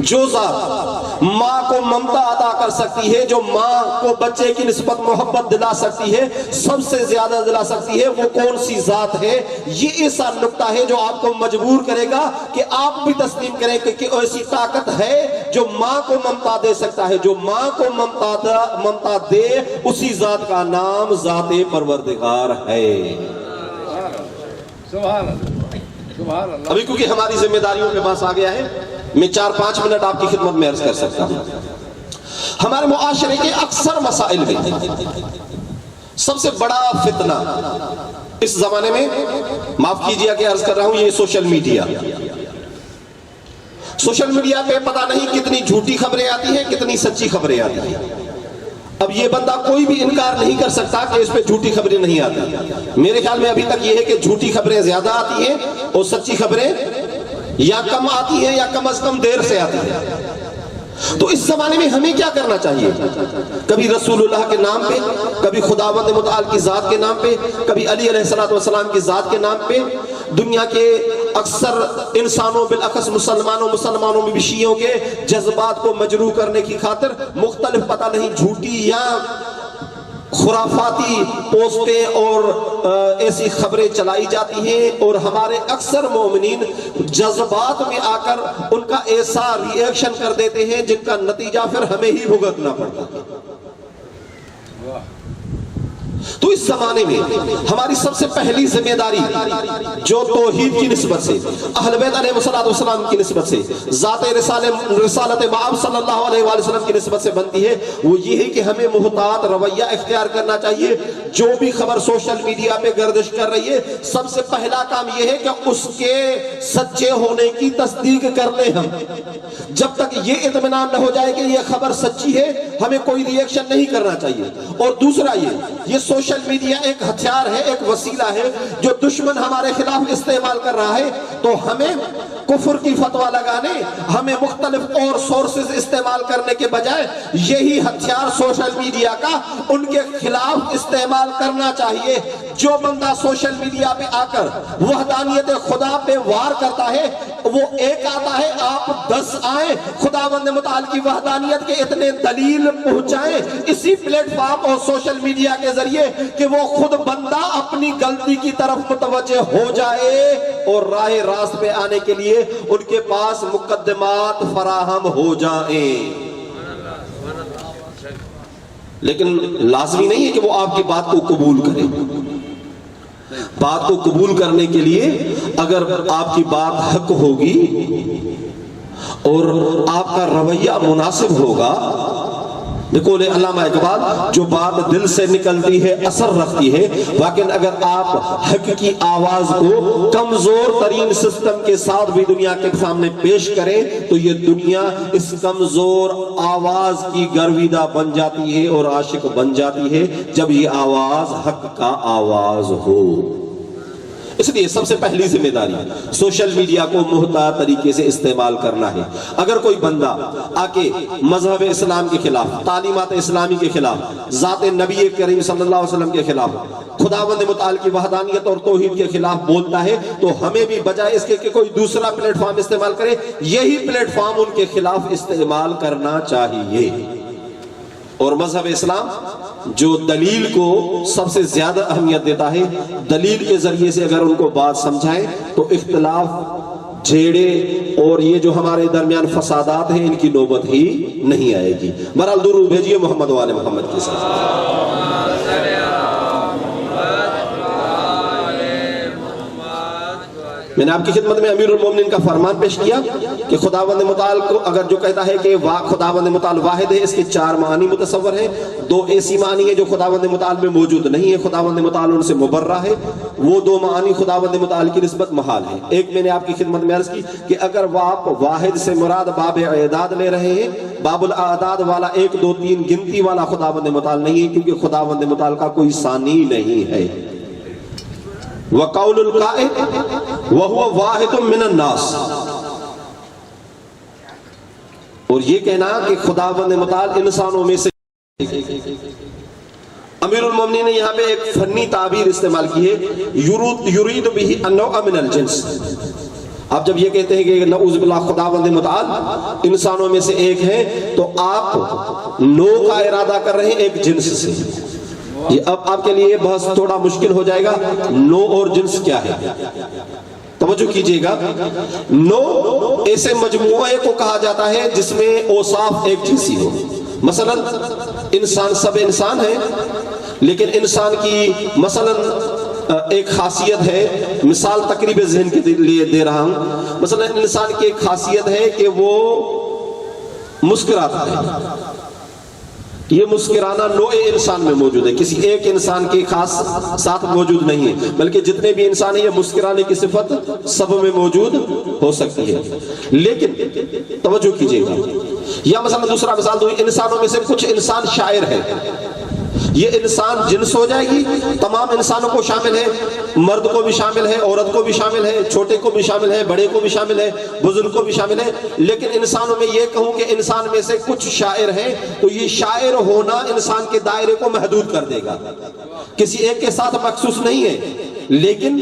جو ذات ماں کو ممتا عطا کر سکتی ہے, جو ماں کو بچے کی نسبت محبت دلا سکتی ہے, سب سے زیادہ دلا سکتی ہے, وہ کون سی ذات ہے؟ یہ ایسا نقطہ ہے جو آپ کو مجبور کرے گا کہ آپ بھی تسلیم کریں کہ ایسی طاقت ہے جو ماں کو ممتا دے سکتا ہے. جو ماں کو ممتا دے اسی ذات کا نام ذات پروردگار ہے. ابھی کیونکہ ہماری ذمہ داریوں کے پاس آ گیا ہے, میں 4-5 منٹ آپ کی خدمت میں عرض کر سکتا ہوں. ہمارے معاشرے کے اکثر مسائل میں سب سے بڑا فتنہ اس زمانے میں, معاف کیجیے کہ عرض کر رہا ہوں, یہ سوشل میڈیا. سوشل میڈیا پہ پتہ نہیں کتنی جھوٹی خبریں آتی ہیں, کتنی سچی خبریں آتی ہیں. اب یہ بندہ کوئی بھی انکار نہیں کر سکتا کہ اس پہ جھوٹی خبریں نہیں آتی. میرے خیال میں ابھی تک یہ ہے کہ جھوٹی خبریں زیادہ آتی ہیں اور سچی خبریں یا کم آتی ہیں یا کم از کم دیر سے آتی ہیں. تو اس زمانے میں ہمیں کیا کرنا چاہیے؟ کبھی رسول اللہ کے نام پہ, کبھی خداوند متعال کی ذات کے نام پہ, کبھی علی علیہ السلام کی ذات کے نام پہ دنیا کے اکثر انسانوں بالاخص مسلمانوں میں بھی شیعوں کے جذبات کو مجروح کرنے کی خاطر مختلف پتہ نہیں جھوٹی یا خرافاتی پوسٹیں اور ایسی خبریں چلائی جاتی ہیں, اور ہمارے اکثر مومنین جذبات میں آ کر ان کا ایسا ری ایکشن کر دیتے ہیں جن کا نتیجہ پھر ہمیں ہی بھگتنا پڑتا ہے. تو اس زمانے میں ہماری سب سے پہلی ذمہ داری جو توحید کی نسبت سے, اہل بیت علیہ السلام کی نسبت سے, ذات رسالت مآب صلی اللہ علیہ وآلہ وسلم کی نسبت سے بنتی ہے, وہ یہ ہے کہ ہمیں محتاط رویہ اختیار کرنا چاہیے. جو بھی خبر سوشل میڈیا پہ گردش کر رہی ہے, سب سے پہلا کام یہ ہے کہ اس کے سچے ہونے کی تصدیق کر لیں. ہم جب تک یہ اطمینان نہ ہو جائے کہ یہ خبر سچی ہے, ہمیں کوئی ری ایکشن نہیں کرنا چاہیے. اور دوسرا یہ سوشل میڈیا ایک ہتھیار ہے, ایک وسیلہ ہے جو دشمن ہمارے خلاف استعمال کر رہا ہے. تو ہمیں کفر کی فتویٰ لگانے, ہمیں مختلف اور سورسز استعمال کرنے کے بجائے یہی ہتھیار سوشل میڈیا کا ان کے خلاف استعمال کرنا چاہیے. جو بندہ سوشل میڈیا پہ آ کر وحدانیت خدا پہ وار کرتا ہے, وہ ایک آتا ہے, آپ 10 آئیں, خداوند متعال کی وحدانیت کے اتنے دلیل پہنچائیں اسی پلیٹ فارم اور سوشل میڈیا کے ذریعے کہ وہ خود بندہ اپنی غلطی کی طرف متوجہ ہو جائے اور راہ راست پہ آنے کے لیے ان کے پاس مقدمات فراہم ہو جائیں. لیکن لازمی نہیں ہے کہ وہ آپ کی بات کو قبول کرے. بات کو قبول کرنے کے لیے اگر آپ کی بات حق ہوگی اور آپ کا رویہ مناسب ہوگا, دیکھو علامہ اقبال, جو بات دل سے نکلتی ہے اثر رکھتی ہے, لیکن اگر آپ حق کی آواز کو کمزور ترین سسٹم کے ساتھ بھی دنیا کے سامنے پیش کریں تو یہ دنیا اس کمزور آواز کی گرویدہ بن جاتی ہے اور عاشق بن جاتی ہے جب یہ آواز حق کا آواز ہو. اس لیے سب سے پہلی ذمہ داری سوشل میڈیا کو محتاط طریقے سے استعمال کرنا ہے. اگر کوئی بندہ آ کے مذہب اسلام کے خلاف, تعلیمات اسلامی کے خلاف, ذات نبی کریم صلی اللہ علیہ وسلم کے خلاف, خداوند متعال کی وحدانیت اور توحید کے خلاف بولتا ہے, تو ہمیں بھی بجائے اس کے کہ کوئی دوسرا پلیٹ فارم استعمال کرے, یہی پلیٹ فارم ان کے خلاف استعمال کرنا چاہیے. اور مذہب اسلام جو دلیل کو سب سے زیادہ اہمیت دیتا ہے, دلیل کے ذریعے سے اگر ان کو بات سمجھائیں تو اختلاف, جھیڑے اور یہ جو ہمارے درمیان فسادات ہیں ان کی نوبت ہی نہیں آئے گی. بہرحال درود بھیجیے محمد و آل محمد کے ساتھ. میں نے آپ کی خدمت میں امیر المومنین کا فرمان پیش کیا کہ خداوند متعال کو اگر جو کہتا ہے کہ خداوند متعال واحد ہے، اس کے 4 معانی متصور ہیں. 2 ایسی معانی ہیں جو خداوند متعال میں موجود نہیں ہے، خداوند متعال ان سے مبرہ ہے. وہ 2 معانی خداوند متعال کی نسبت محال ہے. ایک میں نے آپ کی خدمت میں عرض کی کہ اگر آپ واحد سے مراد باب اعداد لے رہے ہیں، باب الاعداد والا 1 2 3 گنتی والا خداوند متعال نہیں ہے، کیونکہ خداوند متعال کا کوئی ثانی نہیں ہے. وَقَوْلُ الْقَائِلِ وَهُوَ وَاحِدٌ مِّنَ النَّاسِ، اور یہ کہنا کہ خداوند متعال انسانوں میں سے. امیر المومنین نے یہاں پہ ایک فنی تعبیر استعمال کی ہے، یرید بہ النوع من الجنس. آپ جب یہ کہتے ہیں کہ نعوذ باللہ خداوند متعال انسانوں میں سے ایک ہے، تو آپ نوع کا ارادہ کر رہے ہیں ایک جنس سے. یہ اب آپ کے لیے یہ بحث تھوڑا مشکل ہو جائے گا. نوع اور جنس کیا ہے؟ توجہ کیجئے گا. نوع ایسے مجموعے کو کہا جاتا ہے جس میں اوصاف ایک جنسی ہو. مثلا انسان، سب انسان ہیں، لیکن انسان کی مثلا ایک خاصیت ہے، مثال تقریب ذہن کے لیے دے رہا ہوں. مثلا انسان کی ایک خاصیت ہے کہ وہ مسکراتا ہے. یہ مسکرانا نوع انسان میں موجود ہے، کسی ایک انسان کے خاص ساتھ موجود نہیں ہے، بلکہ جتنے بھی انسان ہیں یہ مسکرانے کی صفت سب میں موجود ہو سکتی ہے. لیکن توجہ کیجئے گا، یا مثلا دوسرا مثال دوں، انسانوں میں سے کچھ انسان شاعر ہیں. یہ انسان جنس ہو جائے گی، تمام انسانوں کو شامل ہے، مرد کو بھی شامل ہے، عورت کو بھی شامل ہے، چھوٹے کو بھی شامل ہے، بڑے کو بھی شامل ہے، بزرگ کو بھی شامل ہے. لیکن انسانوں میں یہ کہوں کہ انسان میں سے کچھ شاعر ہیں، تو یہ شاعر ہونا انسان کے دائرے کو محدود کر دے گا، کسی ایک کے ساتھ مخصوص نہیں ہے. لیکن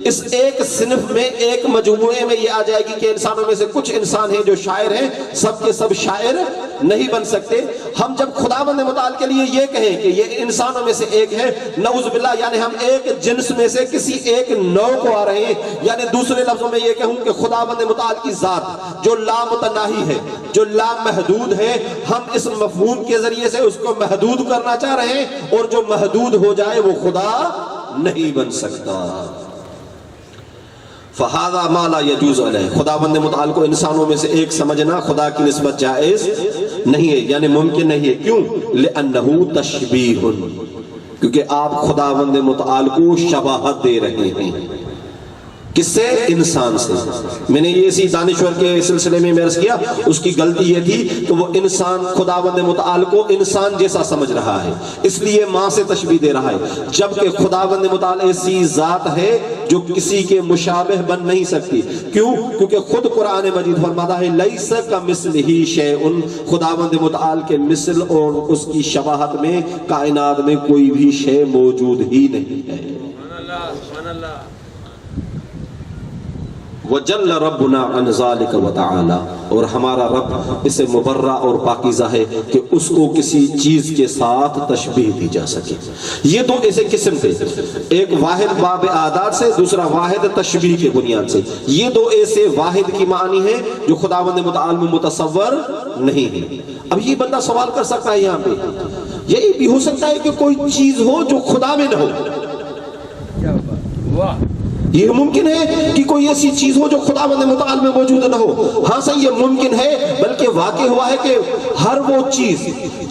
اس ایک صنف میں، ایک مجموعے میں یہ آ جائے گی کہ انسانوں میں سے کچھ انسان ہیں جو شاعر ہیں، سب کے سب شاعر نہیں بن سکتے. ہم جب خداوند متعال کے لیے یہ کہیں کہ یہ انسانوں میں سے ایک ہے، نعوذ باللہ، یعنی ہم ایک جنس میں سے کسی ایک نوع کو آ رہے ہیں. یعنی دوسرے لفظوں میں یہ کہوں کہ خداوند متعال کی ذات جو لا متناہی ہے، جو لا محدود ہے، ہم اس مفہوم کے ذریعے سے اس کو محدود کرنا چاہ رہے ہیں، اور جو محدود ہو جائے وہ خدا نہیں بن سکتا. فَهَذَا مَا لَا يَجُوزُ عَلَيْهِ، خداوند متعال کو انسانوں میں سے ایک سمجھنا خدا کی نسبت جائز نہیں ہے، یعنی ممکن نہیں ہے. کیوں؟ لِأَنَّهُ تَشْبِيهٌ، کیونکہ آپ خداوند متعال کو شباہت دے رہے ہیں. کس سے؟ انسان سے. میں نے یہ اسی دانشور کے سلسلے میں عرض کیا، اس کی غلطی یہ تھی کہ وہ انسان خداوند متعال کو انسان جیسا سمجھ رہا ہے، اس لیے ماں سے تشبیہ دے رہا ہے، جبکہ خداوند متعال ایسی ذات ہے جو کسی کے مشابہ بن نہیں سکتی. کیوں؟ کیونکہ خود قرآن مجید فرماتا ہے لیس کمثلہ شیء، خداوند متعال کے مثل اور اس کی شباہت میں کائنات میں کوئی بھی شے موجود ہی نہیں ہے. وَجَلَّ رَبُّنَا عَنْ ذَلِكَ وَتَعَالَى، اور ہمارا رب اسے مبرہ اور پاکیزہ ہے کہ اس کو کسی چیز کے ساتھ تشبیہ دی جا سکے. یہ دو ایسے قسم تھے، ایک واحد باب اعداد سے، دوسرا واحد تشبیہ کے بنیاد سے. یہ دو ایسے واحد کی معنی ہیں جو خداوند متعال میں متصور نہیں ہے. اب یہ بندہ سوال کر سکتا ہے یہاں پہ، یہی بھی ہو سکتا ہے کہ کوئی چیز ہو جو خدا میں نہ ہو. یہ ممکن ہے کہ کوئی ایسی چیز ہو جو خداوند متعال میں موجود نہ ہو. ہاں صحیح، یہ ممکن ہے، بلکہ واقع ہوا ہے کہ ہر وہ چیز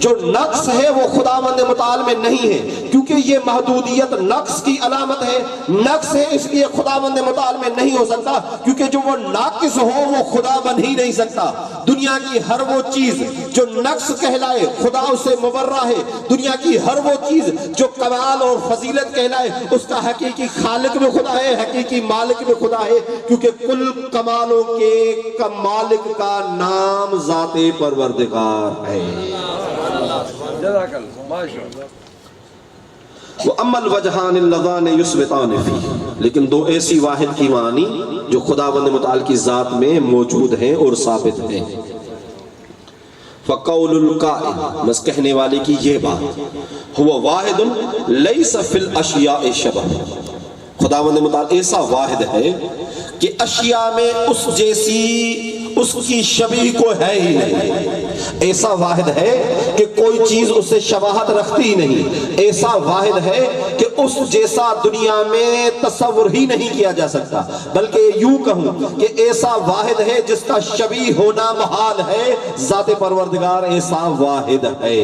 جو نقص ہے وہ خداوند متعال میں نہیں ہے، کیونکہ یہ محدودیت نقص کی علامت ہے. نقص ہے اس لیے خداوند متعال میں نہیں ہو سکتا، کیونکہ جو وہ ناقص ہو وہ خدا بن ہی نہیں سکتا. دنیا کی ہر وہ چیز جو نقص کہلائے خدا اسے مبرہ ہے. دنیا کی ہر وہ چیز جو کمال اور فضیلت کہلائے اس کا حقیقی خالق میں خدا ہے، حقیقی مالک میں خدا ہے، کیونکہ کل کمالوں کے مالک کا نام ذات پروردگار ہے. وَأَمَّا الْوَجْهَانِ اللَّذَانِ يُثْبِتَانِ فِيهِ، لیکن دو ایسی واحد کی معنی جو خداوند متعال کی ذات میں موجود ہیں اور ثابت ہیں. فَقَوْلُ الْقَائِلِ، بس کہنے والے کی یہ بات، هُوَ وَاحِدٌ لَيْسَ فِي الْأَشْيَاءِ شَبَهٌ، خداوند متعال ایسا واحد ہے کہ اشیاء میں اس جیسی اس کی شبیہ کو ہے ہی نہیں. ایسا واحد ہے کہ کوئی چیز اس سے شباہت رکھتی ہی نہیں. ایسا واحد ہے کہ اس جیسا دنیا میں تصور ہی نہیں کیا جا سکتا. بلکہ یوں کہوں کہ ایسا واحد ہے جس کا شبیہ ہونا محال ہے. ذات پروردگار ایسا واحد ہے.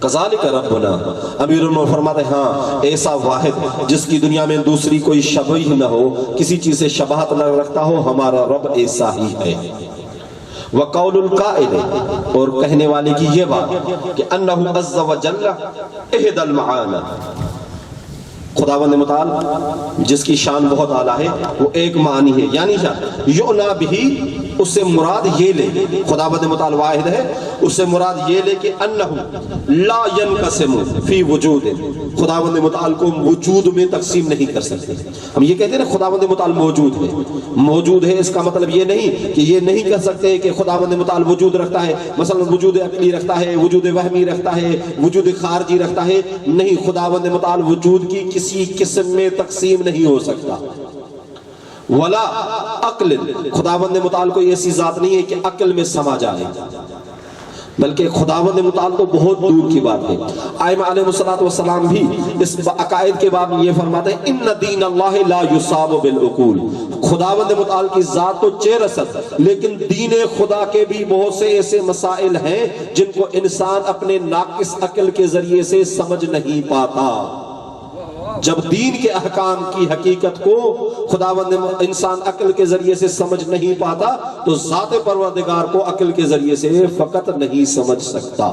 کذالک ربنا، امیر المومنین فرماتے ہیں ہاں ایسا واحد جس کی دنیا میں دوسری کوئی شبیہ نہ ہو، کسی چیز سے شباہت نہ رکھتا ہو، ہمارا رب ایسا ہی ہے. وقول القائل، اور کہنے والے کی یہ بات کہ انہ عز وجل احد المعانی، خداوند متعال جس کی شان بہت اعلیٰ ہے وہ ایک معنی ہے. یعنی یعنا بھی، اس سے مراد یہ لے، خداوند متعال واحد ہے، اس سے مراد یہ لے کہ انہ لا ينقسم فی وجود، خداوند متعال کو وجود میں تقسیم نہیں کر سکتے. ہم یہ کہتے ہیں نا خداوند متعال موجود ہے. موجود ہے اس کا مطلب یہ نہیں کہ یہ نہیں کہہ سکتے کہ خداوند متعال وجود رکھتا ہے، مثلا وجود عقلی رکھتا ہے، وجود وہمی رکھتا ہے، وجود خارجی رکھتا ہے. نہیں، خداوند متعال وجود کی کسی قسم میں تقسیم نہیں ہو سکتا. ولا عقل، خداوند متعال کوئی ایسی ذات نہیں ہے کہ عقل میں سما جائے، بلکہ خداوند متعال تو بہت دور کی بات ہے. ائمہ علیہ السلام بھی اس عقائد کے باب میں یہ فرماتے ہیں ان دین اللہ لا یصاب بالعقول، خداوند متعال کی ذات تو چہ رسد، لیکن دین خدا کے بھی بہت سے ایسے مسائل ہیں جن کو انسان اپنے ناقص عقل کے ذریعے سے سمجھ نہیں پاتا. جب دین کے احکام کی حقیقت کو خداوند انسان عقل کے ذریعے سے سمجھ نہیں پاتا تو ذات پروردگار کو عقل کے ذریعے سے فقط نہیں سمجھ سکتا.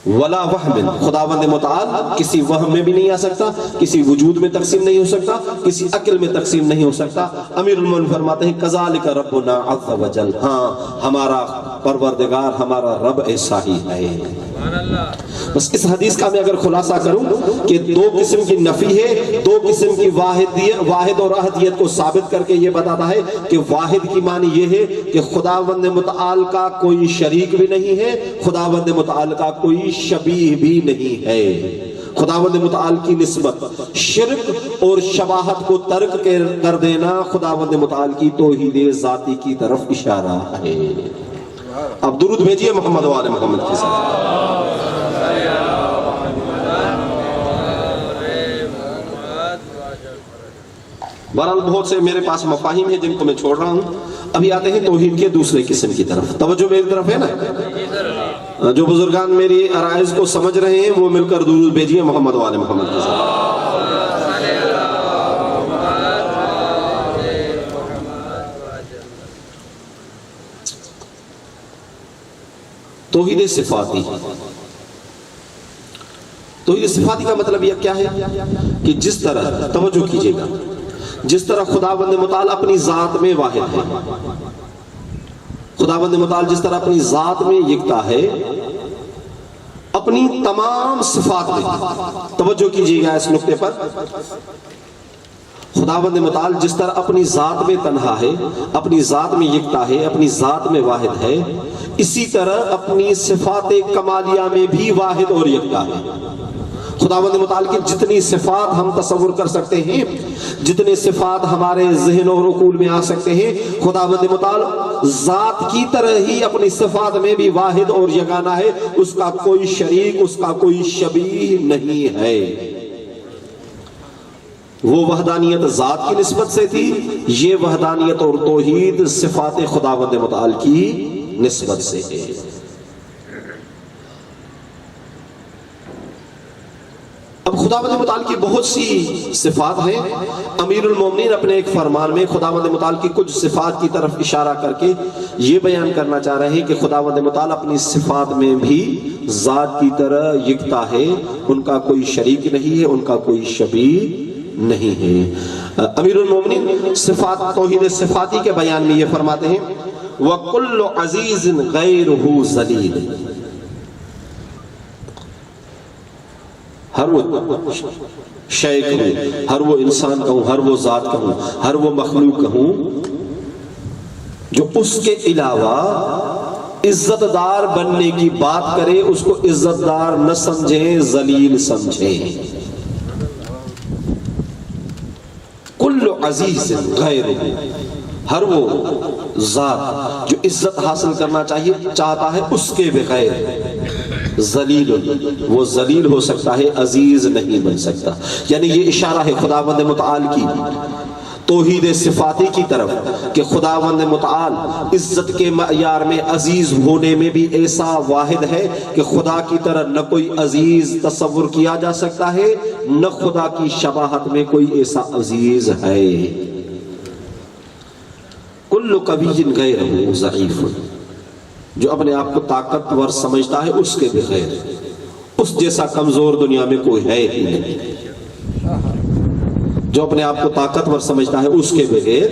ولا وہم، خداوند متعال کسی وہم میں بھی نہیں آ سکتا، کسی وجود میں تقسیم نہیں ہو سکتا، کسی عقل میں تقسیم نہیں ہو سکتا. امیر المومنین فرماتے ہیں کذالک ربنا عز وجل، ہاں ہمارا پروردگار، ہمارا رب ایسا ہی ہے. بس اس حدیث کا میں اگر خلاصہ کروں کہ دو قسم کی نفی ہے، دو قسم کی واحد اور احدیت کو ثابت کر کے یہ بتاتا ہے کہ واحد کی معنی یہ ہے کہ خداوند متعال کا کوئی شریک بھی نہیں ہے، خداوند متعال کا کوئی شبیہ بھی نہیں ہے. خداوند متعال کی نسبت شرک اور شباہت کو ترک کر دینا خداوند متعال کی توحید ذاتی کی طرف اشارہ ہے. اب درود بھیجئے محمد و آل محمد کے ساتھ. بہرحال بہت سے میرے پاس مفاہیم ہیں جن کو میں چھوڑ رہا ہوں. ابھی آتے ہیں توحید کے دوسرے قسم کی طرف. توجہ میری طرف ہے نا؟ جو بزرگان میری عرائض کو سمجھ رہے ہیں وہ مل کر درود بھیجئے محمد و آل محمد کے ساتھ. توحید صفاتی. توحید صفاتی کا مطلب یہ کیا ہے کہ جس طرح، توجہ کیجئے گا، جس طرح خداوند متعال اپنی ذات میں واحد ہے، خداوند متعال جس طرح اپنی ذات میں یکتا ہے، اپنی تمام صفات میں، توجہ کیجئے گا اس نقطے پر، خداوند متعال جس طرح اپنی ذات میں تنہا ہے، اپنی ذات میں یکتا ہے، اپنی ذات میں واحد ہے، اسی طرح اپنی صفات کمالیہ میں بھی واحد اور یکتا ہے. خداوند متعال کی جتنی صفات ہم تصور کر سکتے ہیں، جتنے صفات ہمارے ذہن اور عقول میں آ سکتے ہیں، خداوند متعال ذات کی طرح ہی اپنی صفات میں بھی واحد اور یگانہ ہے. اس کا کوئی شریک، اس کا کوئی شبیہ نہیں ہے. وہ وحدانیت ذات کی نسبت سے تھی، یہ وحدانیت اور توحید صفات خداوند متعال کی نسبت سے ہے. اب خداوند متعال کی بہت سی صفات ہیں. امیر المومنین اپنے ایک فرمان میں خداوند متعال کی کچھ صفات کی طرف اشارہ کر کے یہ بیان کرنا چاہ رہے ہیں کہ خداوند متعال اپنی صفات میں بھی ذات کی طرح یکتا ہے، ان کا کوئی شریک نہیں ہے، ان کا کوئی شبیہ نہیں ہے. امیر المومنین صفات توحید صفاتی کے بیان میں یہ فرماتے ہیں وَكُلُّ عَزِيزٍ غَيْرُهُ ذَلِيلٍ، ہر وہ شے کہوں، ہر وہ انسان کہوں، ہر وہ ذات کہوں، ہر وہ مخلوق کہوں جو اس کے علاوہ عزت دار بننے کی بات کرے، اس کو عزت دار نہ سمجھیں، ذلیل سمجھیں. عزیز غیرہ، ہر وہ ذات جو عزت حاصل کرنا چاہتا ہے اس کے بغیر ذلیل، وہ ذلیل ہو سکتا ہے، عزیز نہیں بن سکتا۔ یعنی یہ اشارہ ہے خداوند متعال کی توحید صفاتی کی طرف کہ خداوند متعال عزت کے معیار میں عزیز ہونے میں بھی ایسا واحد ہے کہ خدا کی طرح نہ کوئی عزیز تصور کیا جا سکتا ہے، نہ خدا کی شباہت میں کوئی ایسا عزیز ہے۔ کل قوی غیرہ ضعیف، جو اپنے آپ کو طاقتور سمجھتا ہے اس کے بغیر اس جیسا کمزور دنیا میں کوئی ہے ہی نہیں۔ جو اپنے آپ کو طاقتور سمجھتا ہے اس کے بغیر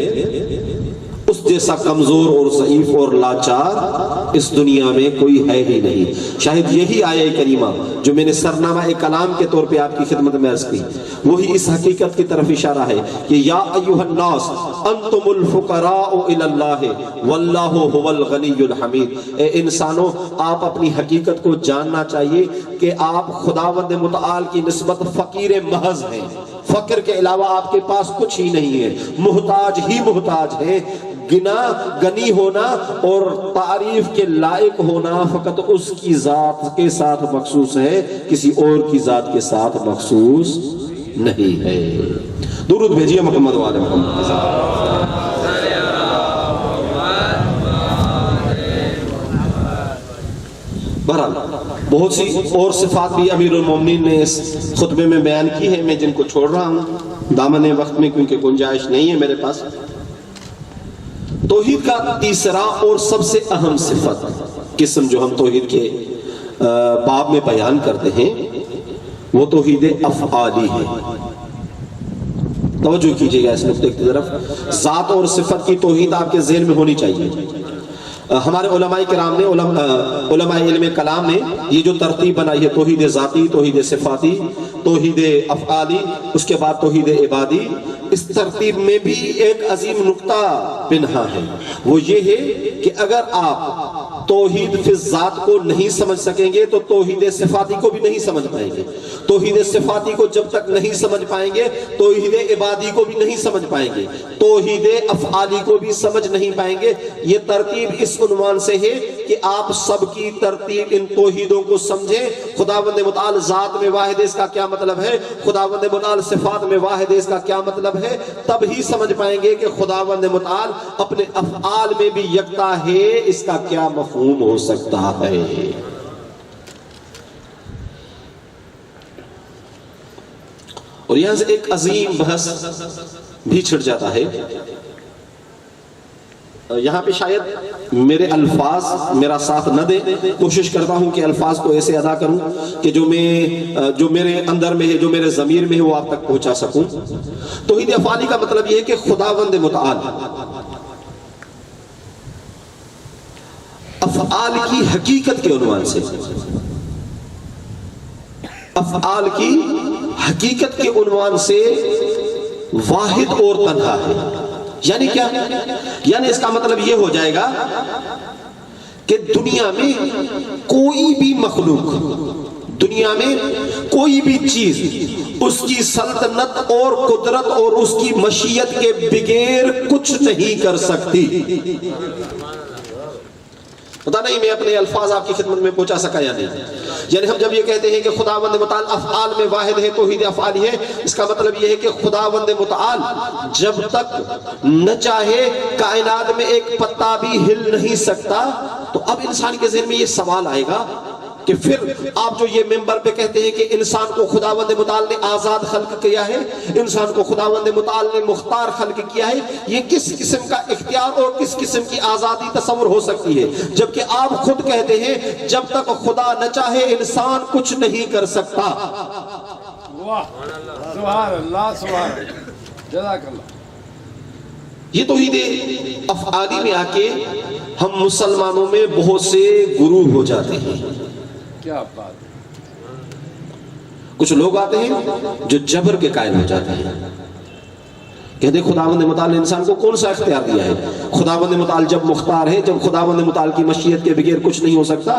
اس جیسا کمزور اور ضعیف اور لاچار اس دنیا میں کوئی ہے ہی نہیں۔ شاید یہی آیہ کریمہ جو میں نے سرنامہ کلام کے طور پہ آپ کی خدمت میں عرض کی، وہی اس حقیقت کی طرف اشارہ ہے کہ یا ایھا الناس انتم الفقراء الی اللہ واللہ هو الغنی الحمید۔ اے انسانوں، آپ اپنی حقیقت کو جاننا چاہیے کہ آپ خداوند متعال کی نسبت فقیر محض ہیں، فقر کے علاوہ آپ کے پاس کچھ ہی نہیں ہے، محتاج ہی محتاج ہے۔ غنی ہونا اور تعریف کے لائق ہونا فقط اس کی ذات کے ساتھ مخصوص ہے، کسی اور کی ذات کے ساتھ مخصوص نہیں ہے۔ درود بھیجیے محمد وآل محمد کے ساتھ۔ بہرحال بہت سی اور صفات بھی امیر المومنین نے اس خطبے میں بیان کی ہے، میں جن کو چھوڑ رہا ہوں دامن وقت میں کیونکہ گنجائش نہیں ہے میرے پاس۔ توحید کا تیسرا اور سب سے اہم صفت قسم جو ہم توحید کے باب میں بیان کرتے ہیں وہ توحید افعالی ہے۔ توجہ کیجئے گا اس نقطے کی طرف، ذات اور صفت کی توحید آپ کے ذہن میں ہونی چاہیے۔ ہمارے علماء کرام نے علماء علم کلام نے یہ جو ترتیب بنائی ہے، توحید ذاتی، توحید صفاتی، توحید افعالی، اس کے بعد توحید عبادی، اس ترتیب میں بھی ایک عظیم نقطہ پنہا ہے، وہ یہ ہے کہ اگر آپ توحید فی الذات کو نہیں سمجھ سکیں گے تو توحید صفاتی کو بھی نہیں سمجھ پائیں گے۔ توحید صفاتی کو جب تک نہیں سمجھ پائیں گے توحید عبادی کو بھی نہیں سمجھ پائیں گے، توحید افعالی کو بھی سمجھ نہیں پائیں گے۔ یہ ترتیب اس عنوان سے ہے کہ آپ سب کی ترتیب ان توحیدوں کو سمجھیں۔ خداوند متعال ذات میں واحد ہے، اس کا کیا مطلب ہے؟ خداوند متعال صفات میں واحد ہے، اس کا کیا مطلب ہے؟ تب ہی سمجھ پائیں گے کہ خداوند متعال اپنے افعال میں بھی یکتا ہے، اس کا کیا مفہوم ہو سکتا ہے۔ اور یہاں سے ایک عظیم بحث بھی چھڑ جاتا ہے۔ یہاں پہ شاید میرے الفاظ میرا ساتھ نہ دیں، کوشش کرتا ہوں کہ الفاظ کو ایسے ادا کروں کہ جو میرے اندر میں ہے، جو میرے ضمیر میں ہے، وہ آپ تک پہنچا سکوں۔ توحید افعالی کا مطلب یہ ہے کہ خداوند متعال افعال کی حقیقت کے عنوان سے، افعال کی حقیقت کے عنوان سے واحد اور تنہا ہے۔ یعنی کیا؟ یعنی اس کا مطلب یہ ہو جائے گا کہ دنیا میں کوئی بھی مخلوق، دنیا میں کوئی بھی چیز اس کی سلطنت اور قدرت اور اس کی مشیت کے بغیر کچھ نہیں کر سکتی۔ پتہ نہیں میں اپنے الفاظ آپ کی خدمت میں پہنچا سکا یا نہیں۔ یعنی ہم جب یہ کہتے ہیں کہ خداوند متعال افعال میں واحد ہے، توحید افعالی ہے، اس کا مطلب یہ ہے کہ خداوند متعال جب تک نہ چاہے کائنات میں ایک پتا بھی ہل نہیں سکتا۔ تو اب انسان کے ذہن میں یہ سوال آئے گا کہ پھر آپ جو یہ منبر پہ کہتے ہیں کہ انسان کو خداوند متعال نے آزاد خلق کیا ہے، انسان کو خداوند متعال نے مختار خلق کیا ہے، یہ کس قسم کا اختیار اور کس قسم کی آزادی تصور ہو سکتی ہے؟ جبکہ آپ خود کہتے ہیں جب تک خدا نہ چاہے انسان کچھ نہیں کر سکتا۔ سبحان اللہ، سبحان اللہ، جزاک اللہ۔ یہ توحید افعالی میں آ کے ہم مسلمانوں میں بہت سے گروہ ہو جاتے ہیں۔ کیا بات! کچھ لوگ آتے ہیں جو جبر کے قائل ہو جاتے ہیں، کہتے ہیں خداوند متعال نے انسان کو کون سا اختیار دیا ہے؟ خداوند متعال جب مختار ہے، جب خداوند متعال کی مشیت کے بغیر کچھ نہیں ہو سکتا،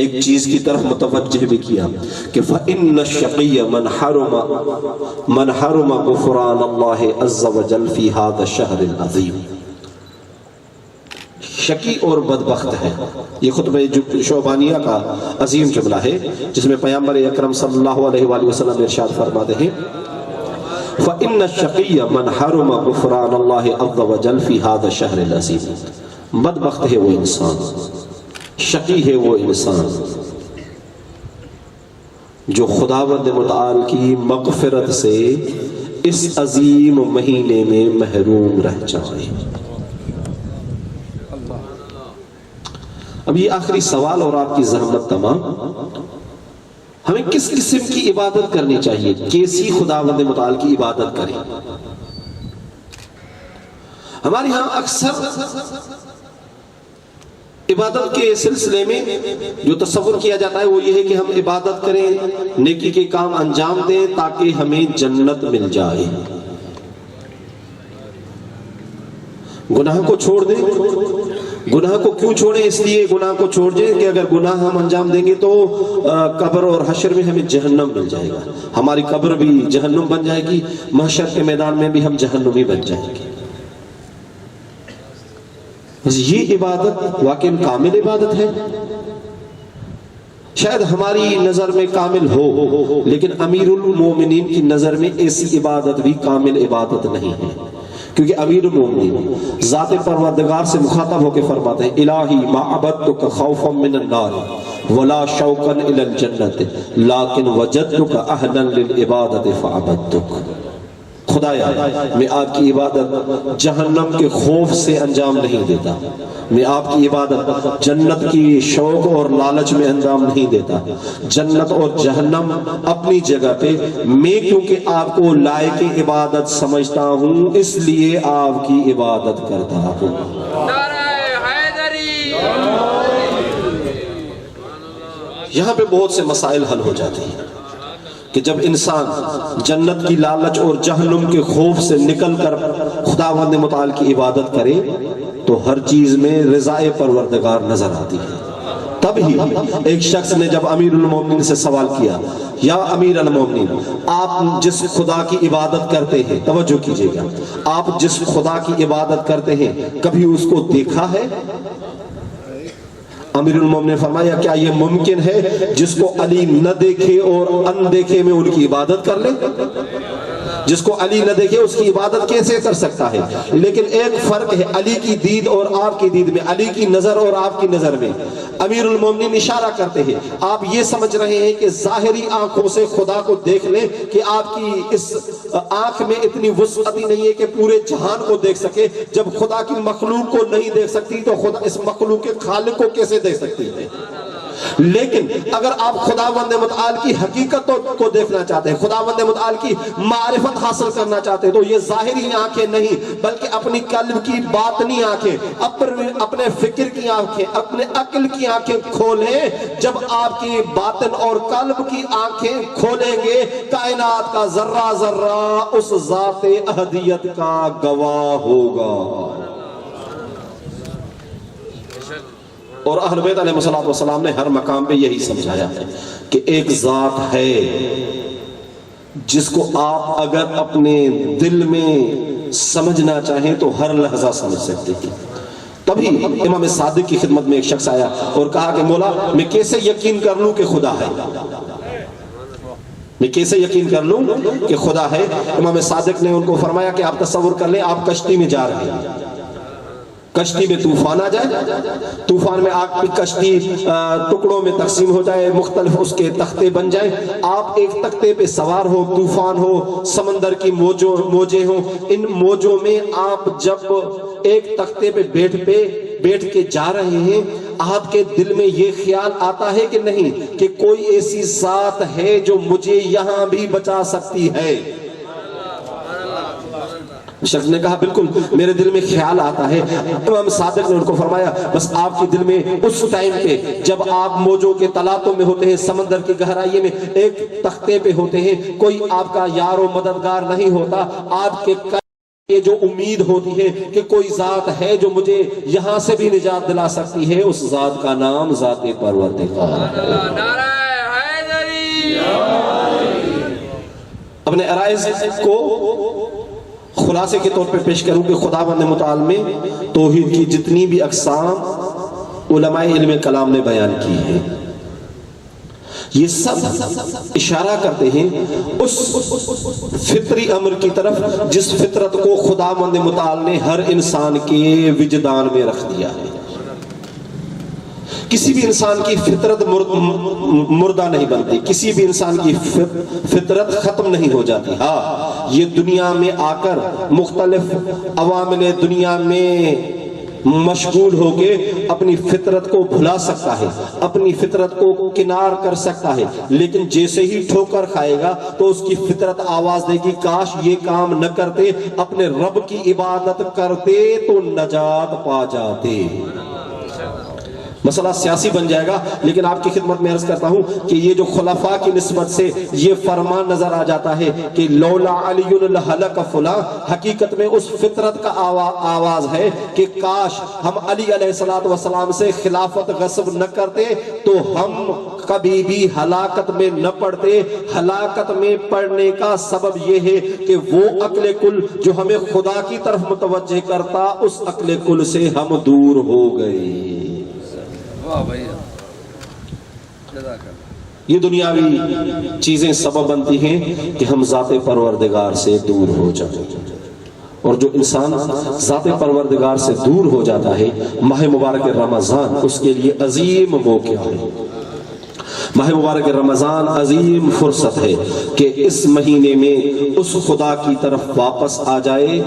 ایک چیز کی طرف متوجہ بھی کیا کہ فَإِنَّ الشَّقِيَّ مَنْ حَرُمَ غُفْرَانَ اللَّهِ عَزَّ وَجَلَّ فِي هَذَا الشَّهْرِ الْعَظِيمِ. شقی اور بدبخت ہے، یہ خطبہ شعبانیہ کا عظیم جملہ ہے جس میں پیغمبر اکرم صلی اللہ علیہ وآلہ وسلم ارشاد فرماتے ہیں فَإِنَّ الشَّقِيَّ مَنْ حَرُمَ غُفْرَانَ اللَّهِ عَزَّ وَجَلَّ فِي هَذَا الشَّهْرِ الْعَظِيمِ. بدبخت ہے وہ انسان، شقی ہے وہ انسان جو خداوند متعال کی مغفرت سے اس عظیم مہینے میں محروم رہ جائے. اب یہ آخری سوال اور آپ کی زحمت تمام، ہمیں کس قسم کی عبادت کرنی چاہیے، کیسی خداوند متعال کی عبادت کریں؟ ہمارے ہاں اکثر عبادت کے سلسلے میں جو تصور کیا جاتا ہے وہ یہ ہے کہ ہم عبادت کریں، نیکی کے کام انجام دیں تاکہ ہمیں جنت مل جائے. گناہ کو چھوڑ دیں. گناہ کو کیوں چھوڑیں؟ اس لیے گناہ کو چھوڑ دیں کہ اگر گناہ ہم انجام دیں گے تو قبر اور حشر میں ہمیں جہنم مل جائے گا، ہماری قبر بھی جہنم بن جائے گی، محشر کے میدان میں بھی ہم جہنمی بن جائیں گے. یہ عبادت واقعی کامل عبادت ہے؟ شاید ہماری نظر میں کامل ہو، لیکن امیر المومنین کی نظر میں ایسی عبادت بھی کامل عبادت نہیں ہے، کیونکہ امیر المومنین ذات پروردگار سے مخاطب ہو کے فرماتے ہیں الہی ما عبدتک خوفا من النار ولا شوقا الى الجنت لیکن وجدتک اہلا للعبادت فعبدتک. خدایا میں آپ کی عبادت جہنم کے خوف سے انجام نہیں دیتا، میں آپ کی عبادت جنت کی شوق اور لالچ میں انجام نہیں دیتا. جنت اور جہنم اپنی جگہ پہ، میں کیونکہ آپ کو لائق عبادت سمجھتا ہوں اس لیے آپ کی عبادت کرتا ہوں. نعرہ حیدری. یہاں پہ بہت سے مسائل حل ہو جاتے ہیں کہ جب انسان جنت کی لالچ اور جہنم کے خوف سے نکل کر خداوند متعال کی عبادت کرے تو ہر چیز میں رضائے پروردگار نظر آتی ہے. تب ہی ایک شخص نے جب امیر المومنین سے سوال کیا یا امیر المومنین آپ جس خدا کی عبادت کرتے ہیں، توجہ کیجئے گا، آپ جس خدا کی عبادت کرتے ہیں کبھی اس کو دیکھا ہے؟ امیر المومنین نے فرمایا کیا یہ ممکن ہے جس کو علی نہ دیکھے اور اندیکھے میں ان کی عبادت کر لے؟ جس کو علی نہ دیکھے اس کی عبادت کیسے کر سکتا ہے؟ لیکن ایک فرق ہے علی کی دید اور آپ کی دید میں، علی کی نظر اور آپ کی نظر میں. امیر المومنین اشارہ کرتے ہیں آپ یہ سمجھ رہے ہیں کہ ظاہری آنکھوں سے خدا کو دیکھ لیں کہ آپ کی اس آنکھ میں اتنی وسعت نہیں ہے کہ پورے جہان کو دیکھ سکے. جب خدا کی مخلوق کو نہیں دیکھ سکتی تو خدا اس مخلوق کے خالق کو کیسے دیکھ سکتی ہے؟ لیکن اگر آپ خداوند متعال کی حقیقت کو دیکھنا چاہتے ہیں، خداوند متعال کی معرفت حاصل کرنا چاہتے ہیں تو یہ ظاہری آنکھیں نہیں بلکہ اپنی قلب کی باطنی آنکھیں، اپنے فکر کی آنکھیں، اپنے عقل کی آنکھیں کھولیں. جب آپ کی باطن اور قلب کی آنکھیں کھولیں گے کائنات کا ذرہ ذرہ اس ذات احدیت کا گواہ ہوگا. اور اہل بیت علیہ السلام نے ہر مقام پہ یہی سمجھایا ہے کہ ایک ذات ہے جس کو آپ اگر اپنے دل میں سمجھنا چاہیں تو ہر لحظہ سمجھ سکتے ہیں. تبھی امام صادق کی خدمت میں ایک شخص آیا اور کہا کہ مولا میں کیسے یقین کر لوں کہ خدا ہے، میں کیسے یقین کر لوں کہ خدا ہے؟ امام صادق نے ان کو فرمایا کہ آپ تصور کر لیں آپ کشتی میں جا رہے ہیں، کشتی میں طوفان آ جائے، طوفان میں آپ کی کشتی ٹکڑوں میں تقسیم ہو جائے، مختلف اس کے تختے بن جائیں، آپ ایک تختے پہ سوار ہو، طوفان ہو، سمندر کی موجیں ہوں، ان موجوں میں آپ جب ایک تختے پہ بیٹھ کے جا رہے ہیں آپ کے دل میں یہ خیال آتا ہے کہ نہیں کہ کوئی ایسی ذات ہے جو مجھے یہاں بھی بچا سکتی ہے؟ شخص نے کہا بالکل میرے دل میں خیال آتا ہے. امام صادق نے ان کو فرمایا بس آپ کے دل میں اس ٹائم پہ جب آپ موجوں کے تلاطوں میں ہوتے ہیں، سمندر کی گہرائی میں ایک تختے پہ ہوتے ہیں، کوئی آپ کا یار و مددگار نہیں ہوتا، آپ کے یہ جو امید ہوتی ہے کہ کوئی ذات ہے جو مجھے یہاں سے بھی نجات دلا سکتی ہے، اس ذات کا نام ذات پروردگار ہے۔ نعرہ حیدری۔ اپنے عرائض کو خلاصے کے طور پہ پیش کروں کہ خداوند متعال میں توحید کی جتنی بھی اقسام علماء علم کلام نے بیان کی ہیں، یہ سب اشارہ کرتے ہیں اس فطری امر کی طرف جس فطرت کو خداوند متعال نے ہر انسان کے وجدان میں رکھ دیا ہے۔ کسی بھی انسان کی فطرت مردہ نہیں بنتی، کسی بھی انسان کی فطرت ختم نہیں ہو جاتی۔ ہاں، یہ دنیا میں آ کر مختلف عوامل دنیا میں مشغول ہو کے اپنی فطرت کو بھلا سکتا ہے، اپنی فطرت کو کنار کر سکتا ہے، لیکن جیسے ہی ٹھوکر کھائے گا تو اس کی فطرت آواز دے گی کاش یہ کام نہ کرتے، اپنے رب کی عبادت کرتے تو نجات پا جاتے۔ مسئلہ سیاسی بن جائے گا، لیکن آپ کی خدمت میں عرض کرتا ہوں کہ یہ جو خلفاء کی نسبت سے یہ فرمان نظر آ جاتا ہے کہ لولا علی لہلک فلاں، حقیقت میں اس فطرت کا آواز ہے کہ کاش ہم علی علیہ السلام سے خلافت غصب نہ کرتے تو ہم کبھی بھی ہلاکت میں نہ پڑتے۔ ہلاکت میں پڑنے کا سبب یہ ہے کہ وہ عقل کل جو ہمیں خدا کی طرف متوجہ کرتا، اس عقل کل سے ہم دور ہو گئے۔ یہ دنیاوی چیزیں سبب بنتی ہیں کہ ہم ذات پروردگار سے دور ہو جائیں، اور جو انسان ذات پروردگار سے دور ہو جاتا ہے، ماہ مبارک رمضان اس کے لیے عظیم موقع ہے۔ ماہ مبارک رمضان عظیم فرصت ہے کہ اس مہینے میں اس خدا کی طرف واپس آ جائے،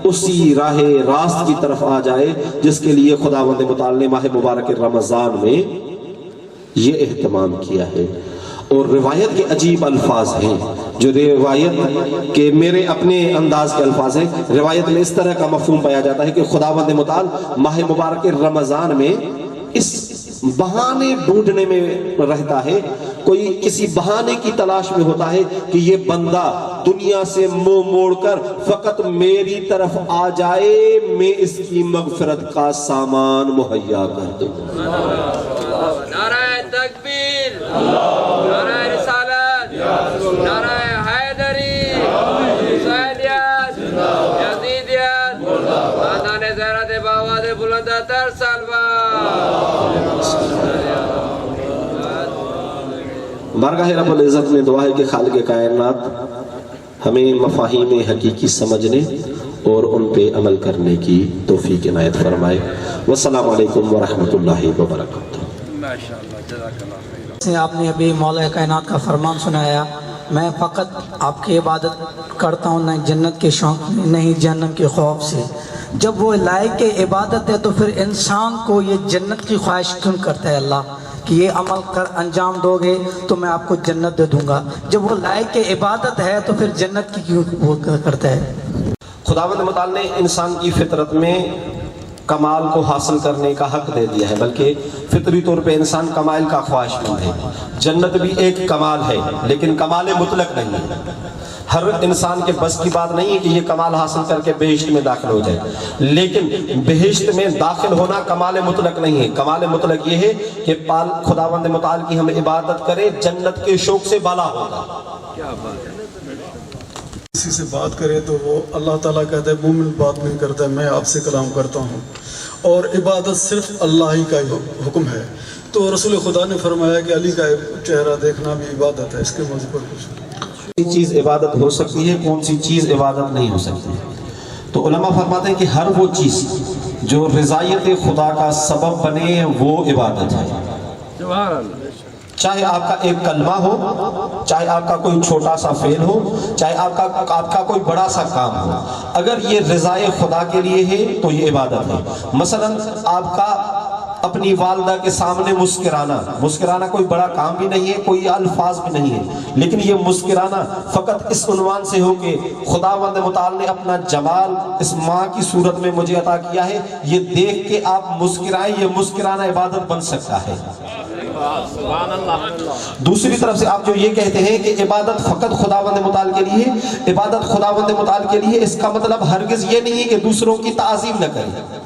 اسی راہ راست کی طرف آ جائے جس کے لیے خداوند متعال نے ماہ مبارک رمضان میں یہ اہتمام کیا ہے۔ اور روایت کے عجیب الفاظ ہیں، جو روایت کے میرے اپنے انداز کے الفاظ ہیں۔ روایت میں اس طرح کا مفہوم پایا جاتا ہے کہ خداوند متعال ماہ مبارک رمضان میں اس بہانے ڈھونڈنے میں رہتا ہے، کوئی کسی بہانے کی تلاش میں ہوتا ہے کہ یہ بندہ دنیا سے منہ موڑ کر فقط میری طرف آ جائے، میں اس کی مغفرت کا سامان مہیا کر دوں۔ نعرہ تکبیر، نعرہ رسالت، نعرہ حیدری، حسینیت، یزیدیت، خاندان زہرت بآواز بلند تر سلوات۔ بارگاہ رب العزت میں دعا ہے کہ خالق کائنات ہمیں مفاہیم حقیقی سمجھنے اور ان پہ عمل کرنے کی توفیق عنایت فرمائے۔ والسلام علیکم ورحمۃ اللہ وبرکاتہ۔ آپ نے ابھی مولا کائنات کا فرمان سنایا، میں فقط آپ کی عبادت کرتا ہوں، نہ جنت کے شوق میں، نہیں جہنم کے خوف سے۔ جب وہ لائق عبادت ہے تو پھر انسان کو یہ جنت کی خواہش کیوں کرتا ہے اللہ کہ یہ عمل کر انجام دو گے تو میں آپ کو جنت دے دوں گا؟ جب وہ لائق عبادت ہے تو پھر جنت کی کیوں وہ کرتا ہے؟ خداوند متعال نے انسان کی فطرت میں کمال کو حاصل کرنے کا حق دے دیا ہے، بلکہ فطری طور پہ انسان کمال کا خواہش مند ہے۔ جنت بھی ایک کمال ہے، لیکن کمال مطلق نہیں ہے۔ ہر انسان کے بس کی بات نہیں ہے کہ یہ کمال حاصل کر کے بہشت میں داخل ہو جائے، لیکن بہشت میں داخل ہونا کمال مطلق نہیں ہے۔ کمال مطلق یہ ہے کہ خداوند متعال کی ہم عبادت کریں، جنت کے شوق سے بالا ہوگا۔ کسی سے بات کرے تو وہ اللہ تعالیٰ کہتا ہے مومن بات نہیں کرتا ہے، میں آپ سے کلام کرتا ہوں، اور عبادت صرف اللہ ہی کا حکم ہے۔ تو رسول خدا نے فرمایا کہ علی کا چہرہ دیکھنا بھی عبادت ہے۔ اس کے موضوع پر کچھ کون سی چیز عبادت ہو سکتی ہے، کون سی چیز عبادت نہیں ہو سکتی؟ تو علماء فرماتے ہیں کہ ہر وہ چیز جو رضایت خدا کا سبب بنے وہ عبادت ہے۔ چاہے آپ کا ایک کلمہ ہو، چاہے آپ کا کوئی چھوٹا سا فعل ہو، چاہے آپ کا کوئی بڑا سا کام ہو، اگر یہ رضائے خدا کے لیے ہے تو یہ عبادت ہے۔ مثلا آپ کا اپنی والدہ کے سامنے مسکرانا کوئی بڑا کام بھی نہیں ہے، کوئی الفاظ بھی نہیں ہے، لیکن یہ مسکرانا فقط اس عنوان سے ہو کہ خداوند متعال نے اپنا جمال اس ماں کی صورت میں مجھے عطا کیا ہے، یہ دیکھ کے آپ مسکرائیں، یہ مسکرانا عبادت بن سکتا ہے۔ دوسری طرف سے آپ جو یہ کہتے ہیں کہ عبادت فقط خداوند متعال کے لیے، عبادت خداوند متعال کے لیے، اس کا مطلب ہرگز یہ نہیں کہ دوسروں کی تعظیم نہ کریں۔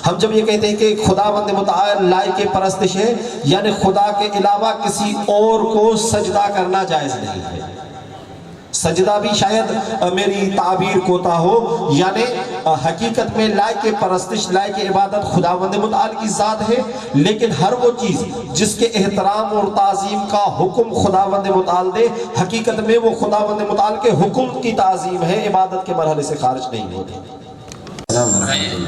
ہم جب یہ کہتے ہیں کہ خداوند متعال لائق پرستش ہے، یعنی خدا کے علاوہ کسی اور کو سجدہ کرنا جائز نہیں ہے۔ سجدہ بھی شاید میری تعبیر کوتا ہو، یعنی حقیقت میں لائق پرستش، لائق عبادت خداوند متعال کی ذات ہے، لیکن ہر وہ چیز جس کے احترام اور تعظیم کا حکم خداوند متعال دے، حقیقت میں وہ خداوند متعال کے حکم کی تعظیم ہے، عبادت کے مرحلے سے خارج نہیں ہوتی۔